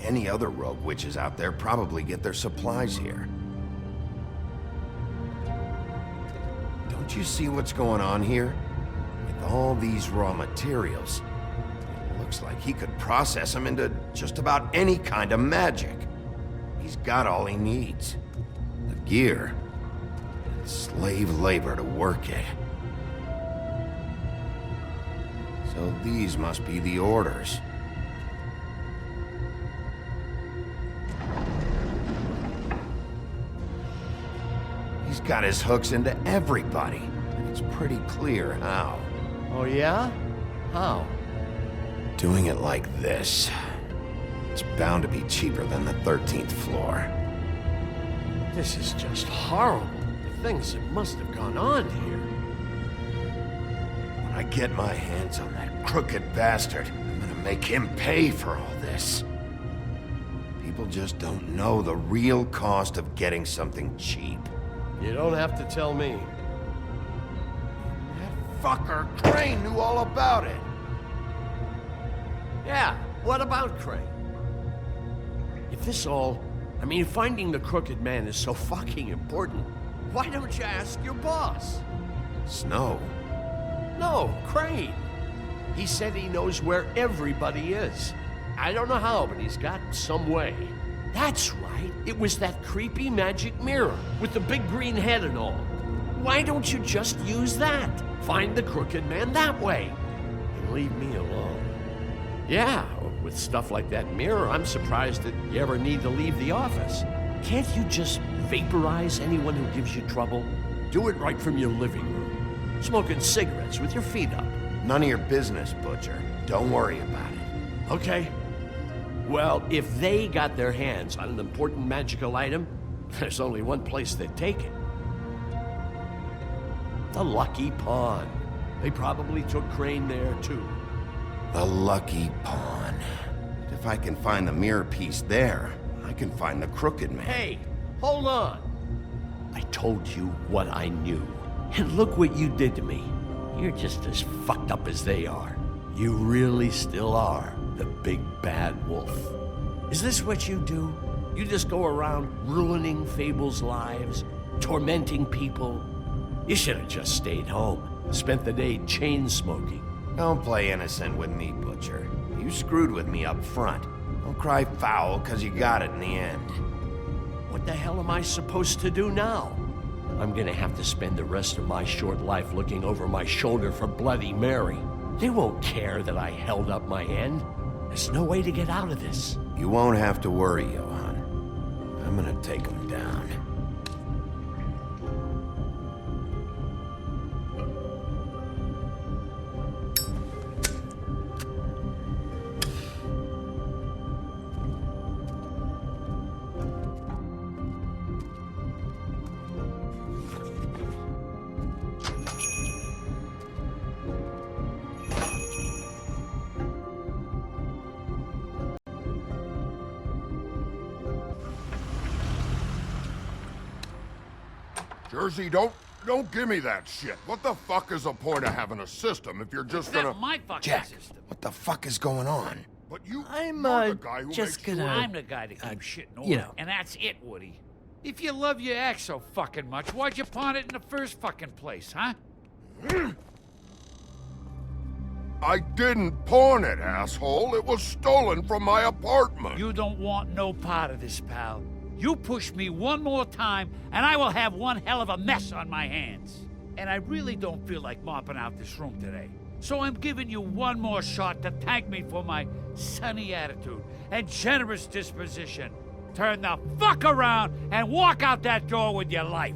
any other rogue witches out there probably get their supplies here. Don't you see what's going on here? With all these raw materials, it looks like he could process them into just about any kind of magic. He's got all he needs. The gear. Slave labor to work it. So these must be the orders. He's got his hooks into everybody. It's pretty clear how. Oh yeah? How? Doing it like this. It's bound to be cheaper than the 13th floor. This is just horrible. Things that must have gone on here. When I get my hands on that crooked bastard, I'm gonna make him pay for all this. People just don't know the real cost of getting something cheap. You don't have to tell me. That fucker Crane knew all about it. Yeah, what about Crane? If this all... I mean, finding the crooked man is so fucking important, why don't you ask your boss? Snow? No, Crane. He said he knows where everybody is. I don't know how, but he's got some way. That's right. It was that creepy magic mirror with the big green head and all. Why don't you just use that? Find the crooked man that way. And leave me alone. Yeah, with stuff like that mirror, I'm surprised that you ever need to leave the office. Can't you just vaporize anyone who gives you trouble? Do it right from your living room. Smoking cigarettes with your feet up. None of your business, Butcher. Don't worry about it. Okay. Well, if they got their hands on an important magical item, there's only one place they'd take it. The Lucky Pawn. They probably took Crane there, too. The Lucky Pawn. If I can find the mirror piece there, I can find the Crooked Man. Hey, hold on. I told you what I knew. And look what you did to me. You're just as fucked up as they are. You really still are the big bad wolf. Is this what you do? You just go around ruining Fables' lives, tormenting people? You should have just stayed home, spent the day chain smoking. Don't play innocent with me, Butcher. You screwed with me up front. Don't cry foul, because you got it in the end. What the hell am I supposed to do now? I'm gonna have to spend the rest of my short life looking over my shoulder for Bloody Mary. They won't care that I held up my end. There's no way to get out of this. You won't have to worry, Johan. I'm gonna take him down. Jersey, don't give me that shit. What the fuck is the point of having a system if you're just gonna... my fucking Jack, system. what the fuck is going on? But you're I'm the guy who just makes gonna. sure- I'm the guy to keep shit in order, you know. and that's it, Woody. If you love your ex so fucking much, why'd you pawn it in the first fucking place, huh? I didn't pawn it, asshole. It was stolen from my apartment. You don't want no part of this, pal. You push me one more time, and I will have one hell of a mess on my hands. And I really don't feel like mopping out this room today. So I'm giving you one more shot to thank me for my sunny attitude and generous disposition. Turn the fuck around and walk out that door with your life.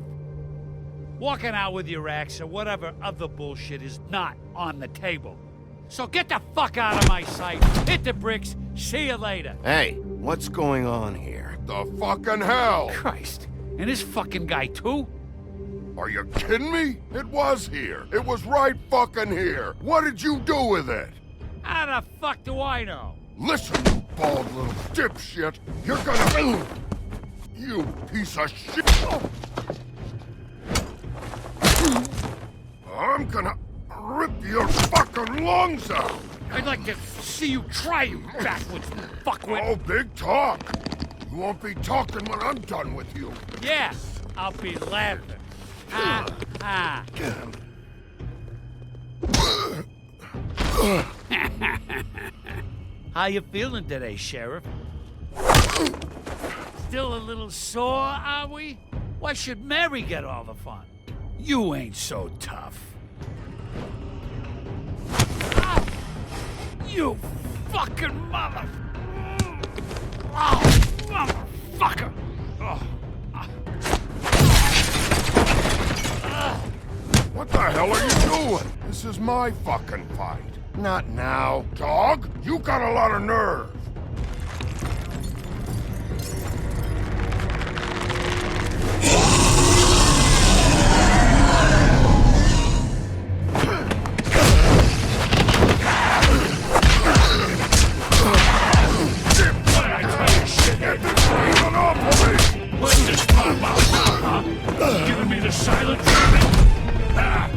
Walking out with your ex or whatever other bullshit is not on the table. So get the fuck out of my sight, hit the bricks, see you later. Hey, what's going on here? The fucking hell! Christ, and this fucking guy too? Are you kidding me? It was here. It was right fucking here. What did you do with it? How the fuck do I know? Listen, you bald little dipshit. You're gonna... You piece of shit. I'm gonna rip your fucking lungs out. I'd like to see you try, you backwards fuckwit. Oh, big talk. You won't be talking when I'm done with you. Yeah, I'll be laughing. Ha, ha. How you feeling today, Sheriff? Still a little sore, are we? Why should Mary get all the fun? You ain't so tough. Ah! You fucking mother... Oh, motherfucker! Oh. What the hell are you doing? This is my fucking fight. Not now. Dog, you got a lot of nerve. What's this all about, huh? Giving me the silent treatment? Ah.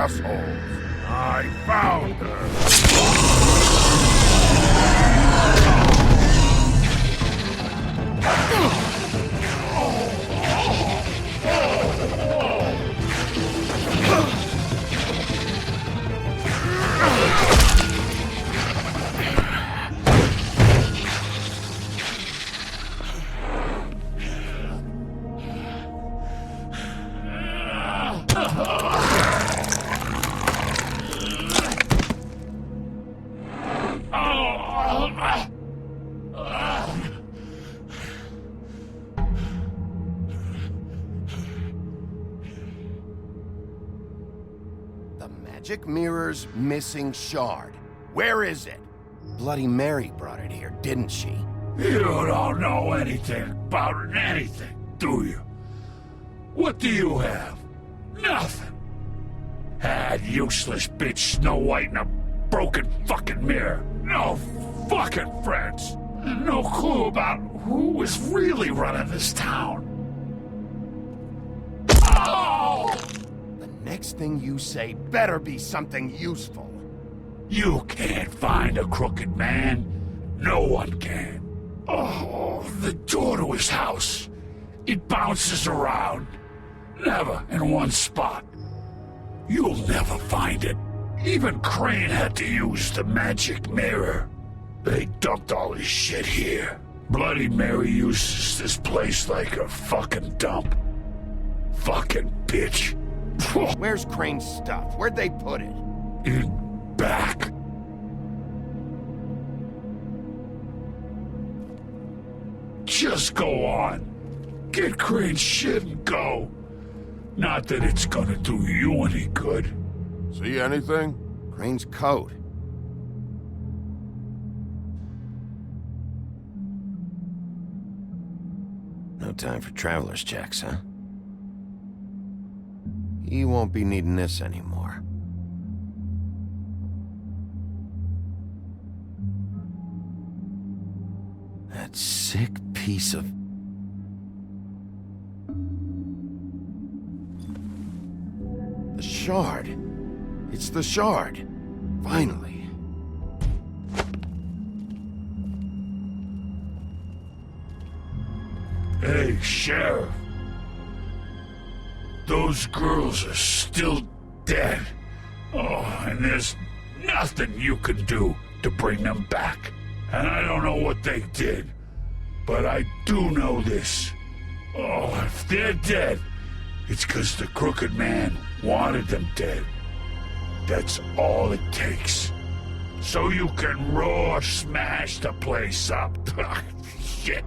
assholes. I found her. The magic mirror's missing shard. Where is it? Bloody Mary brought it here, didn't she? You don't know anything about anything, do you? What do you have? Nothing. Had useless bitch Snow White in a broken fucking mirror. No fucking friends. And no clue about who was really running this town. Oh! The next thing you say better be something useful. You can't find a crooked man. No one can. Oh, the door to his house. It bounces around. Never in one spot. You'll never find it. Even Crane had to use the magic mirror. They dumped all his shit here. Bloody Mary uses this place like a fucking dump. Fucking bitch. Where's Crane's stuff? Where'd they put it? In back. Just go on. Get Crane's shit and go. Not that it's gonna do you any good. See anything? Crane's coat. No time for traveler's checks, huh? He won't be needing this anymore. That sick piece of... The shard. It's the shard. Finally. Hey, Sheriff. Those girls are still dead. Oh, and there's nothing you can do to bring them back. And I don't know what they did, but I do know this. Oh, if they're dead, it's 'cause the crooked man wanted them dead. That's all it takes. So you can roar smash the place up. Shit.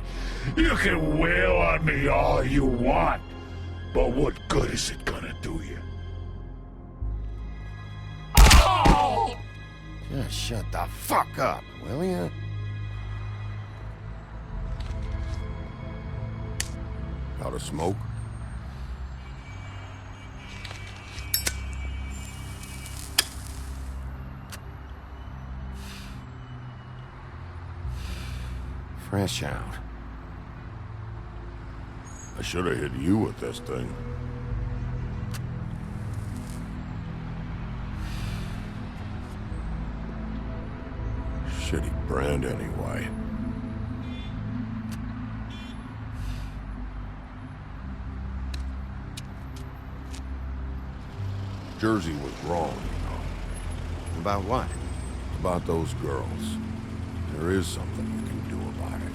You can wail on me all you want, but what good is it gonna do you? Oh! Just shut the fuck up, will ya? Got a smoke? Fresh out. I should have hit you with this thing. Shitty brand anyway. Jersey was wrong, you know. About what? About those girls. There is something you can do about it.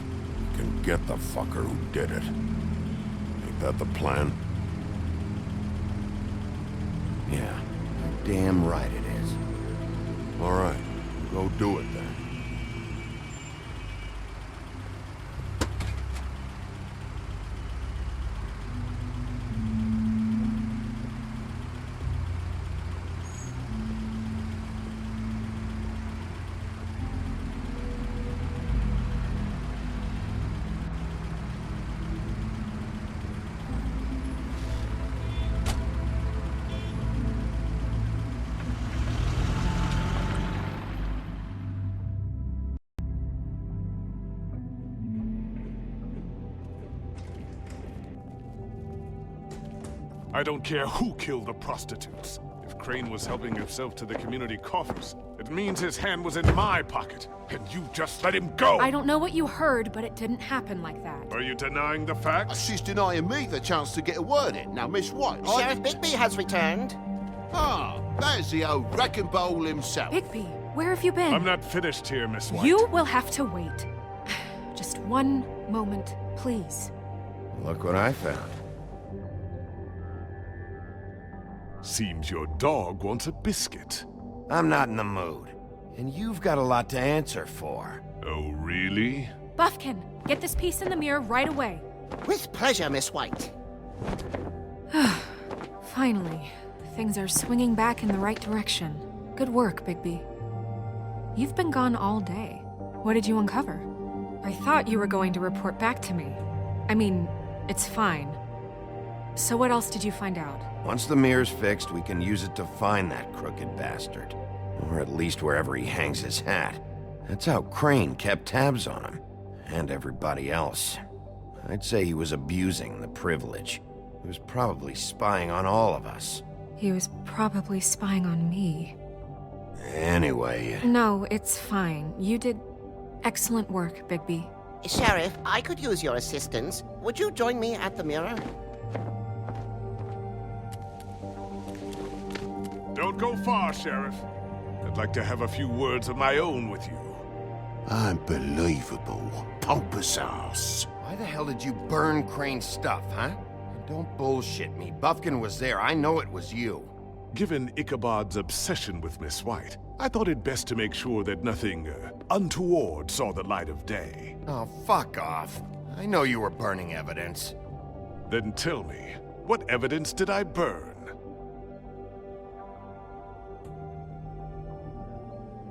You can get the fucker who did it. Ain't that the plan? Yeah, damn right it is. All right, go do it then. I don't care who killed the prostitutes. If Crane was helping himself to the community coffers. It means his hand was in my pocket, and you just let him go! I don't know what you heard, but it didn't happen like that. Are you denying the facts? She's denying me the chance to get a word in. Now, Miss White, Sheriff Bigby has returned. Ah, there's the old wrecking ball himself. Bigby, where have you been? I'm not finished here, Miss White. You will have to wait. Just one moment, please. Look what I found. Seems your dog wants a biscuit. I'm not in the mood. And you've got a lot to answer for. Oh, really? Buffkin, get this piece in the mirror right away. With pleasure, Miss White. Finally, things are swinging back in the right direction. Good work, Bigby. You've been gone all day. What did you uncover? I thought you were going to report back to me. I mean, it's fine. So what else did you find out? Once the mirror's fixed, we can use it to find that crooked bastard. Or at least wherever he hangs his hat. That's how Crane kept tabs on him. And everybody else. I'd say he was abusing the privilege. He was probably spying on all of us. He was probably spying on me. Anyway... No, it's fine. You did excellent work, Bigby. Sheriff, I could use your assistance. Would you join me at the mirror? Don't go far, Sheriff. I'd like to have a few words of my own with you. Unbelievable. Pompous ass. Why the hell did you burn Crane's stuff, huh? And don't bullshit me. Buffkin was there. I know it was you. Given Ichabod's obsession with Miss White, I thought it best to make sure that nothing untoward saw the light of day. Oh, fuck off. I know you were burning evidence. Then tell me, what evidence did I burn?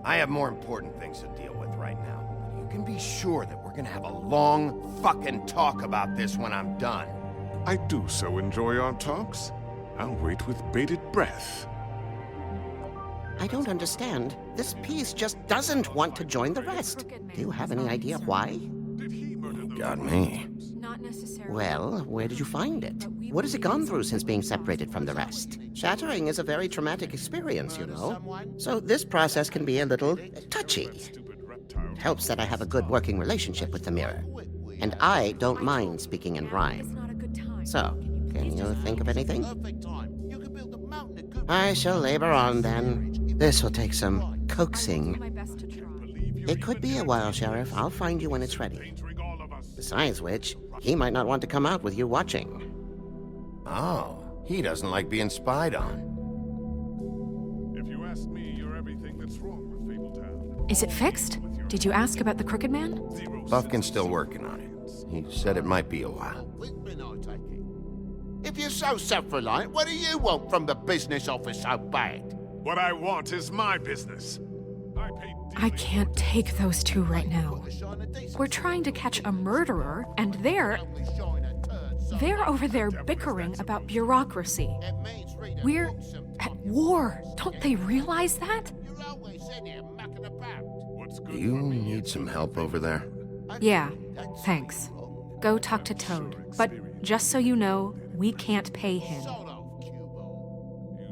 I have more important things to deal with right now. But you can be sure that we're gonna have a long fucking talk about this when I'm done. I do so enjoy our talks. I'll wait with bated breath. I don't understand. This piece just doesn't want to join the rest. Do you have any idea why? Got me. Not necessarily. Well, where did you find it? What has it gone through since being separated from the rest? Shattering is a very traumatic experience, you know. So this process can be a little touchy. It helps that I have a good working relationship with the mirror. And I don't mind speaking in rhyme. So, can you think of anything? I shall labor on, then. This will take some coaxing. It could be a while, Sheriff. I'll find you when it's ready. Besides which, he might not want to come out with you watching. Oh, he doesn't like being spied on. If you ask me, you're everything that's wrong with Fabletown. Is it fixed? Did you ask about the Crooked Man? Buffkin's still working on it. He said it might be a while. If you're so self-reliant, what do you want from the business office so bad? What I want is my business. I can't take those two right now. We're trying to catch a murderer, and they're over there bickering about bureaucracy. We're at war. Don't they realize that? Do you need some help over there? Yeah, thanks. Go talk to Toad. But just so you know, we can't pay him.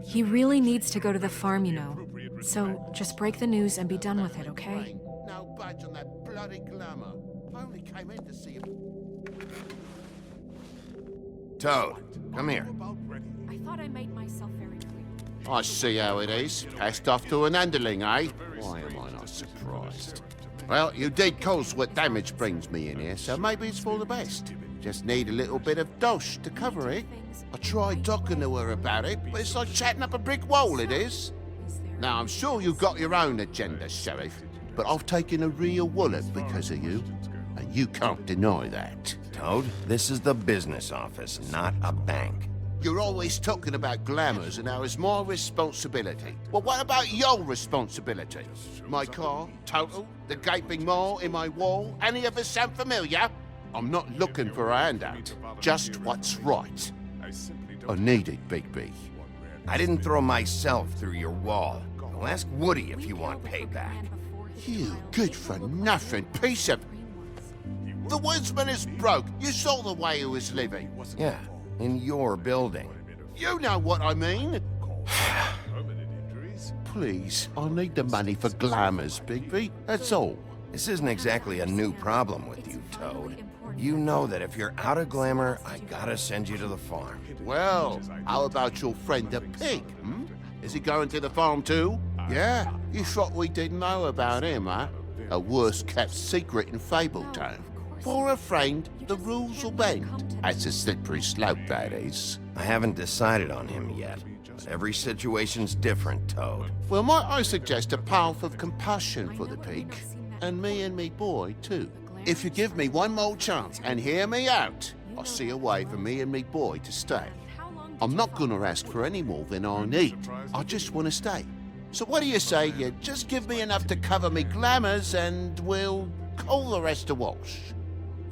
He really needs to go to the farm, you know. So just break the news and be done with it, okay? No badge on that bloody glamour. I only came in to see him. Toad, come here. I thought I made myself very clear. I see how it is. Passed off to an underling, eh? Why am I not surprised? Well, you did cause what damage brings me in here, so maybe it's for the best. Just need a little bit of dosh to cover it. I tried talking to her about it, but it's like chatting up a brick wall, it is. Now, I'm sure you've got your own agenda, Sheriff, but I've taken a real wallet because of you, and you can't deny that. Toad, this is the business office, not a bank. You're always talking about glamours and how it's my responsibility. Well, what about your responsibility? My car, total, the gaping maw in my wall, any of us sound familiar? I'm not looking for a handout, just what's right. I need it, Bigby. I didn't throw myself through your wall. Well, ask Woody if you want payback. You good-for-nothing piece of... The woodsman is broke. You saw the way he was living. Yeah, in your building. You know what I mean. please. I need the money for glamours, Bigby. That's all. This isn't exactly a new problem with you, Toad. You know that if you're out of glamour, I gotta send you to the farm. Well, how about your friend the pig, hmm? Is he going to the farm too? Yeah? You thought we didn't know about him, huh? A worst-kept secret in Fabletown. For a friend, the rules will bend. That's a slippery slope, that is. I haven't decided on him yet, but every situation's different, Toad. Well, might I suggest a path of compassion for the pig? And me boy, too. If you give me one more chance and hear me out, I'll see a way for me and me boy to stay. I'm not gonna ask for any more than I need. I just want to stay. So what do you say you just give me enough to cover me glamours and we'll call the rest a wash?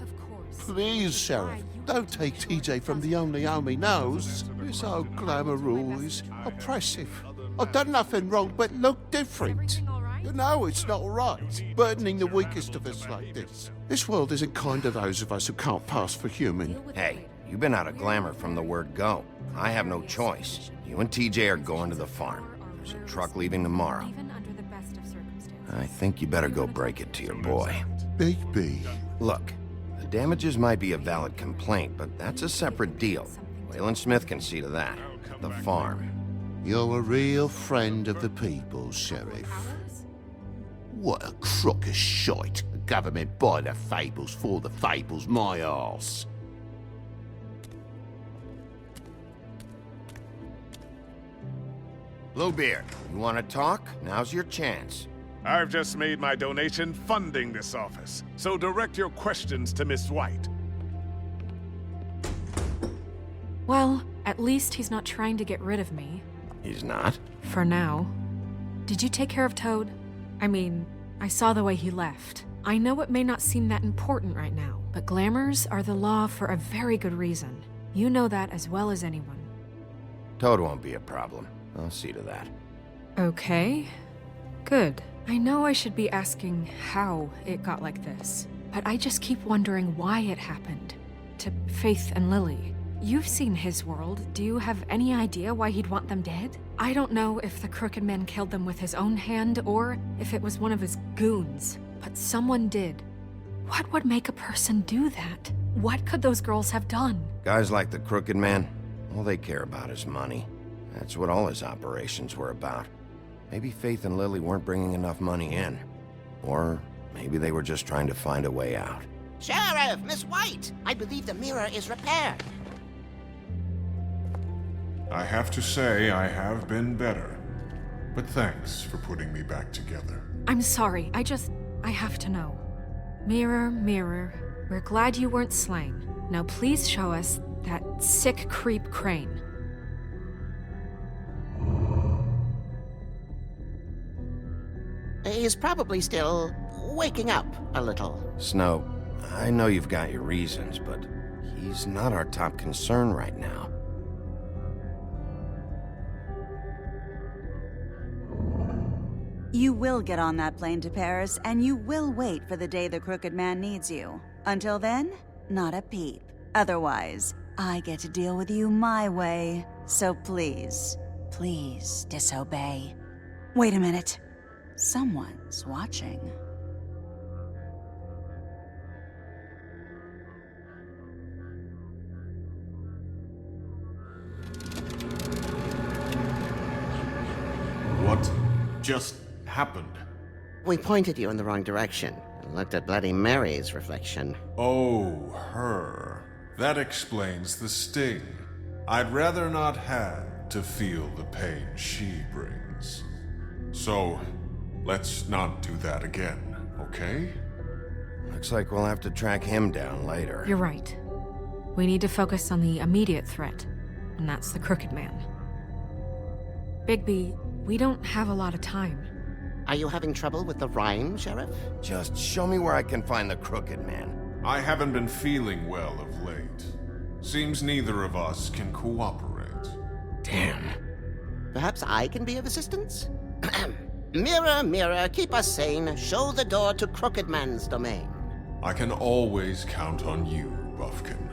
Of course. Please, Sheriff, don't take TJ from the only home he knows. This old glamour rule is oppressive. I've done nothing wrong but look different. You know it's not right, burdening the weakest of us like this. This world isn't kind to those of us who can't pass for human. Hey, you've been out of glamour from the word go. I have no choice. You and TJ are going to the farm. There's a truck leaving tomorrow. Even under the best of circumstances. I think you better go break it to your boy. Bigby. Look, the damages might be a valid complaint, but that's a separate deal. Waylon Smith can see to that. The farm. You're a real friend of the people, Sheriff. What a crock of shite. The government buy the Fables for the Fables, my arse. Bluebeard, you want to talk? Now's your chance. I've just made my donation funding this office, so direct your questions to Miss White. Well, at least he's not trying to get rid of me. He's not? For now. Did you take care of Toad? I mean, I saw the way he left. I know it may not seem that important right now, but glamours are the law for a very good reason. You know that as well as anyone. Toad won't be a problem. I'll see to that. Okay. Good. I know I should be asking how it got like this, but I just keep wondering why it happened. To Faith and Lily. You've seen his world. Do you have any idea why he'd want them dead? I don't know if the Crooked Man killed them with his own hand or if it was one of his goons, but someone did. What would make a person do that? What could those girls have done? Guys like the Crooked Man, all they care about is money. That's what all his operations were about. Maybe Faith and Lily weren't bringing enough money in. Or maybe they were just trying to find a way out. Sheriff, Miss White, I believe the mirror is repaired. I have to say I have been better, but thanks for putting me back together. I'm sorry, I have to know. Mirror, mirror, we're glad you weren't slain. Now please show us that sick creep Crane. He's probably still waking up a little. Snow, I know you've got your reasons, but he's not our top concern right now. You will get on that plane to Paris, and you will wait for the day the Crooked Man needs you. Until then, not a peep. Otherwise, I get to deal with you my way. So please, please disobey. Wait a minute. Someone's watching. What just happened? We pointed you in the wrong direction and looked at Bloody Mary's reflection. Oh, her. That explains the sting. I'd rather not have to feel the pain she brings. So, let's not do that again, okay? Looks like we'll have to track him down later. You're right. We need to focus on the immediate threat, and that's the Crooked Man. Bigby, we don't have a lot of time. Are you having trouble with the rhyme, Sheriff? Just show me where I can find the Crooked Man. I haven't been feeling well of late. Seems neither of us can cooperate. Damn. Perhaps I can be of assistance? Mirror, mirror, keep us sane. Show the door to Crooked Man's domain. I can always count on you, Buffkin.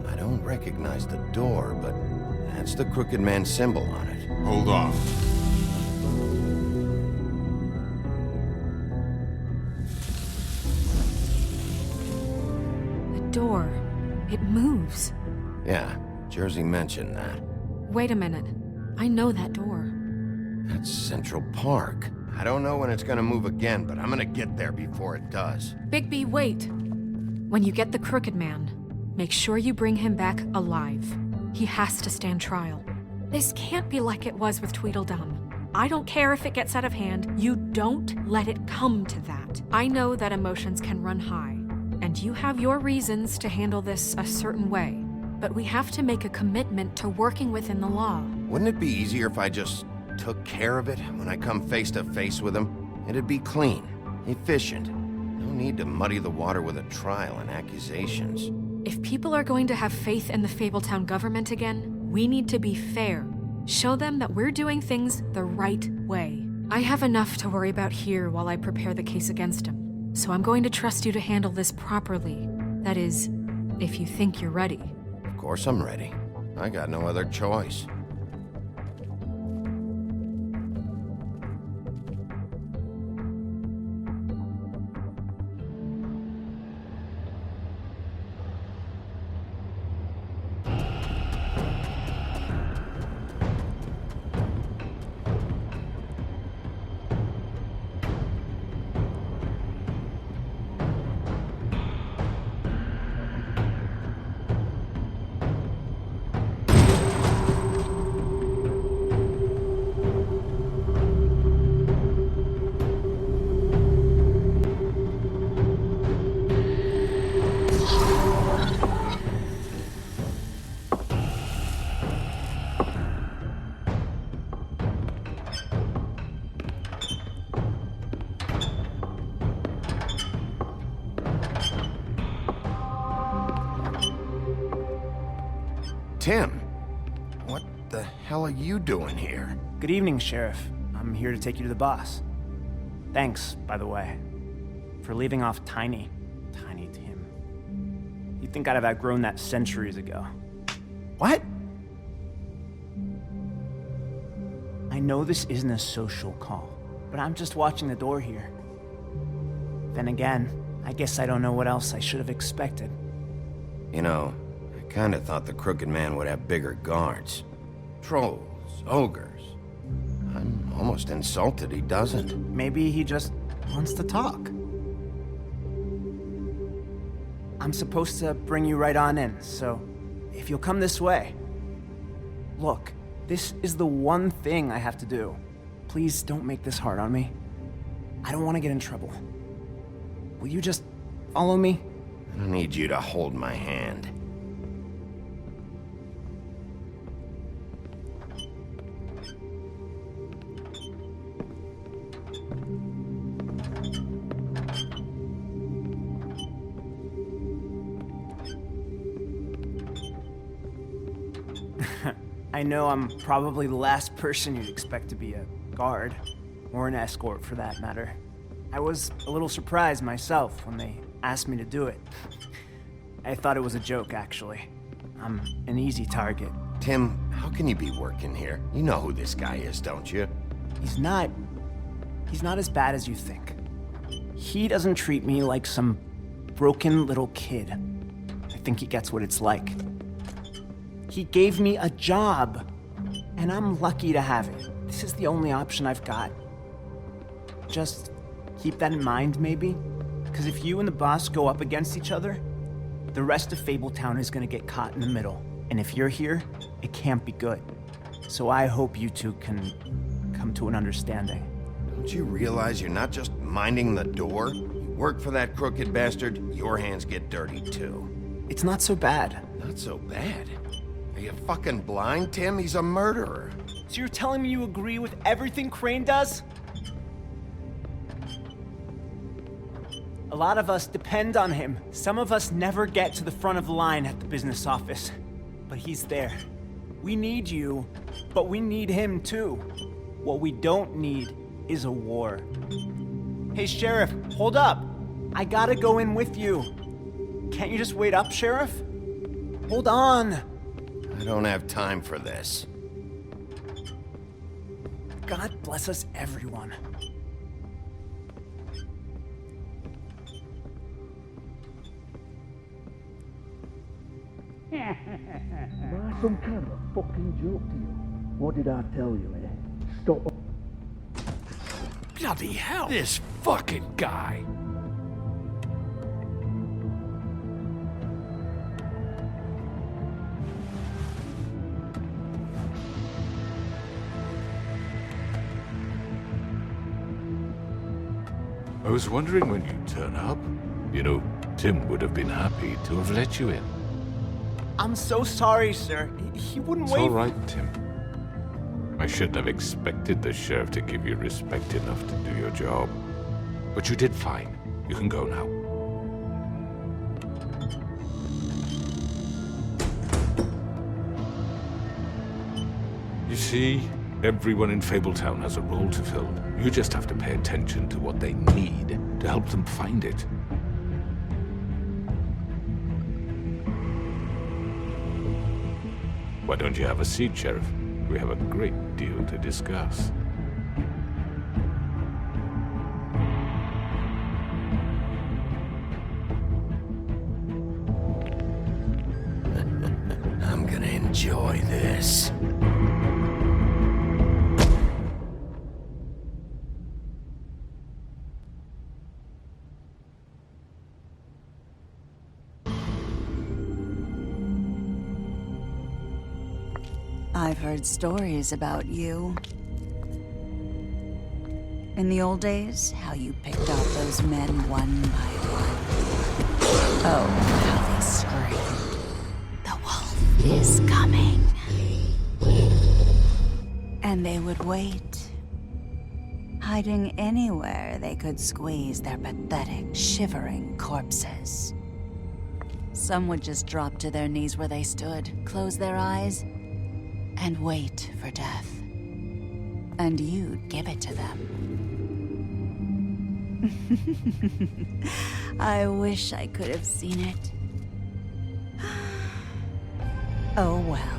I don't recognize the door, but That's the Crooked Man symbol on it. Hold on. The door. It moves. Yeah, Jersey mentioned that. Wait a minute. I know that door. That's Central Park. I don't know when it's gonna move again, but I'm gonna get there before it does. Bigby, wait. When you get the Crooked Man, make sure you bring him back alive. He has to stand trial. This can't be like it was with Tweedledum. I don't care if it gets out of hand. You don't let it come to that. I know that emotions can run high, and you have your reasons to handle this a certain way. But we have to make a commitment to working within the law. Wouldn't it be easier if I just took care of it when I come face to face with him? It'd be clean, efficient. No need to muddy the water with a trial and accusations. If people are going to have faith in the Fabletown government again, we need to be fair. Show them that we're doing things the right way. I have enough to worry about here while I prepare the case against him. So I'm going to trust you to handle this properly. That is, if you think you're ready. Of course I'm ready. I got no other choice. Tim, what the hell are you doing here? Good evening, Sheriff. I'm here to take you to the boss. Thanks, by the way, for leaving off Tiny Tim. You'd think I'd have outgrown that centuries ago. What? I know this isn't a social call, but I'm just watching the door here. Then again, I guess I don't know what else I should have expected. You know, I kinda thought the Crooked Man would have bigger guards. Trolls, ogres. I'm almost insulted he doesn't. Maybe he just wants to talk. I'm supposed to bring you right on in, so if you'll come this way. Look, this is the one thing I have to do. Please don't make this hard on me. I don't want to get in trouble. Will you just follow me? I don't need you to hold my hand. I know I'm probably the last person you'd expect to be a guard, or an escort for that matter. I was a little surprised myself when they asked me to do it. I thought it was a joke, actually. I'm an easy target. Tim, how can you be working here? You know who this guy is, don't you? He's not as bad as you think. He doesn't treat me like some broken little kid. I think he gets what it's like. He gave me a job, and I'm lucky to have it. This is the only option I've got. Just keep that in mind, maybe? Because if you and the boss go up against each other, the rest of Fabletown is gonna get caught in the middle. And if you're here, it can't be good. So I hope you two can come to an understanding. Don't you realize you're not just minding the door? You work for that crooked bastard, your hands get dirty too. It's not so bad. Not so bad? Are you fucking blind, Tim? He's a murderer. So you're telling me you agree with everything Crane does? A lot of us depend on him. Some of us never get to the front of the line at the business office. But he's there. We need you, but we need him too. What we don't need is a war. Hey, Sheriff, hold up. I gotta go in with you. Can't you just wait up, Sheriff? Hold on. I don't have time for this. God bless us, everyone. Am I some kind of a fucking joke to you? What did I tell you, eh? Stop. Bloody hell! This fucking guy! I was wondering when you'd turn up. You know, Tim would have been happy to have let you in. I'm so sorry, sir. He wouldn't It's wait. all right, Tim. I shouldn't have expected the sheriff to give you respect enough to do your job. But you did fine. You can go now. You see, everyone in Fabletown has a role to fill. You just have to pay attention to what they need to help them find it. Why don't you have a seat, Sheriff? We have a great deal to discuss. I'm gonna enjoy this. I've heard stories about you. In the old days, how you picked off those men one by one. Oh, how they screamed. The wolf is coming. And they would wait, hiding anywhere they could squeeze their pathetic, shivering corpses. Some would just drop to their knees where they stood, close their eyes, and wait for death. And you'd give it to them. I wish I could have seen it. Oh well.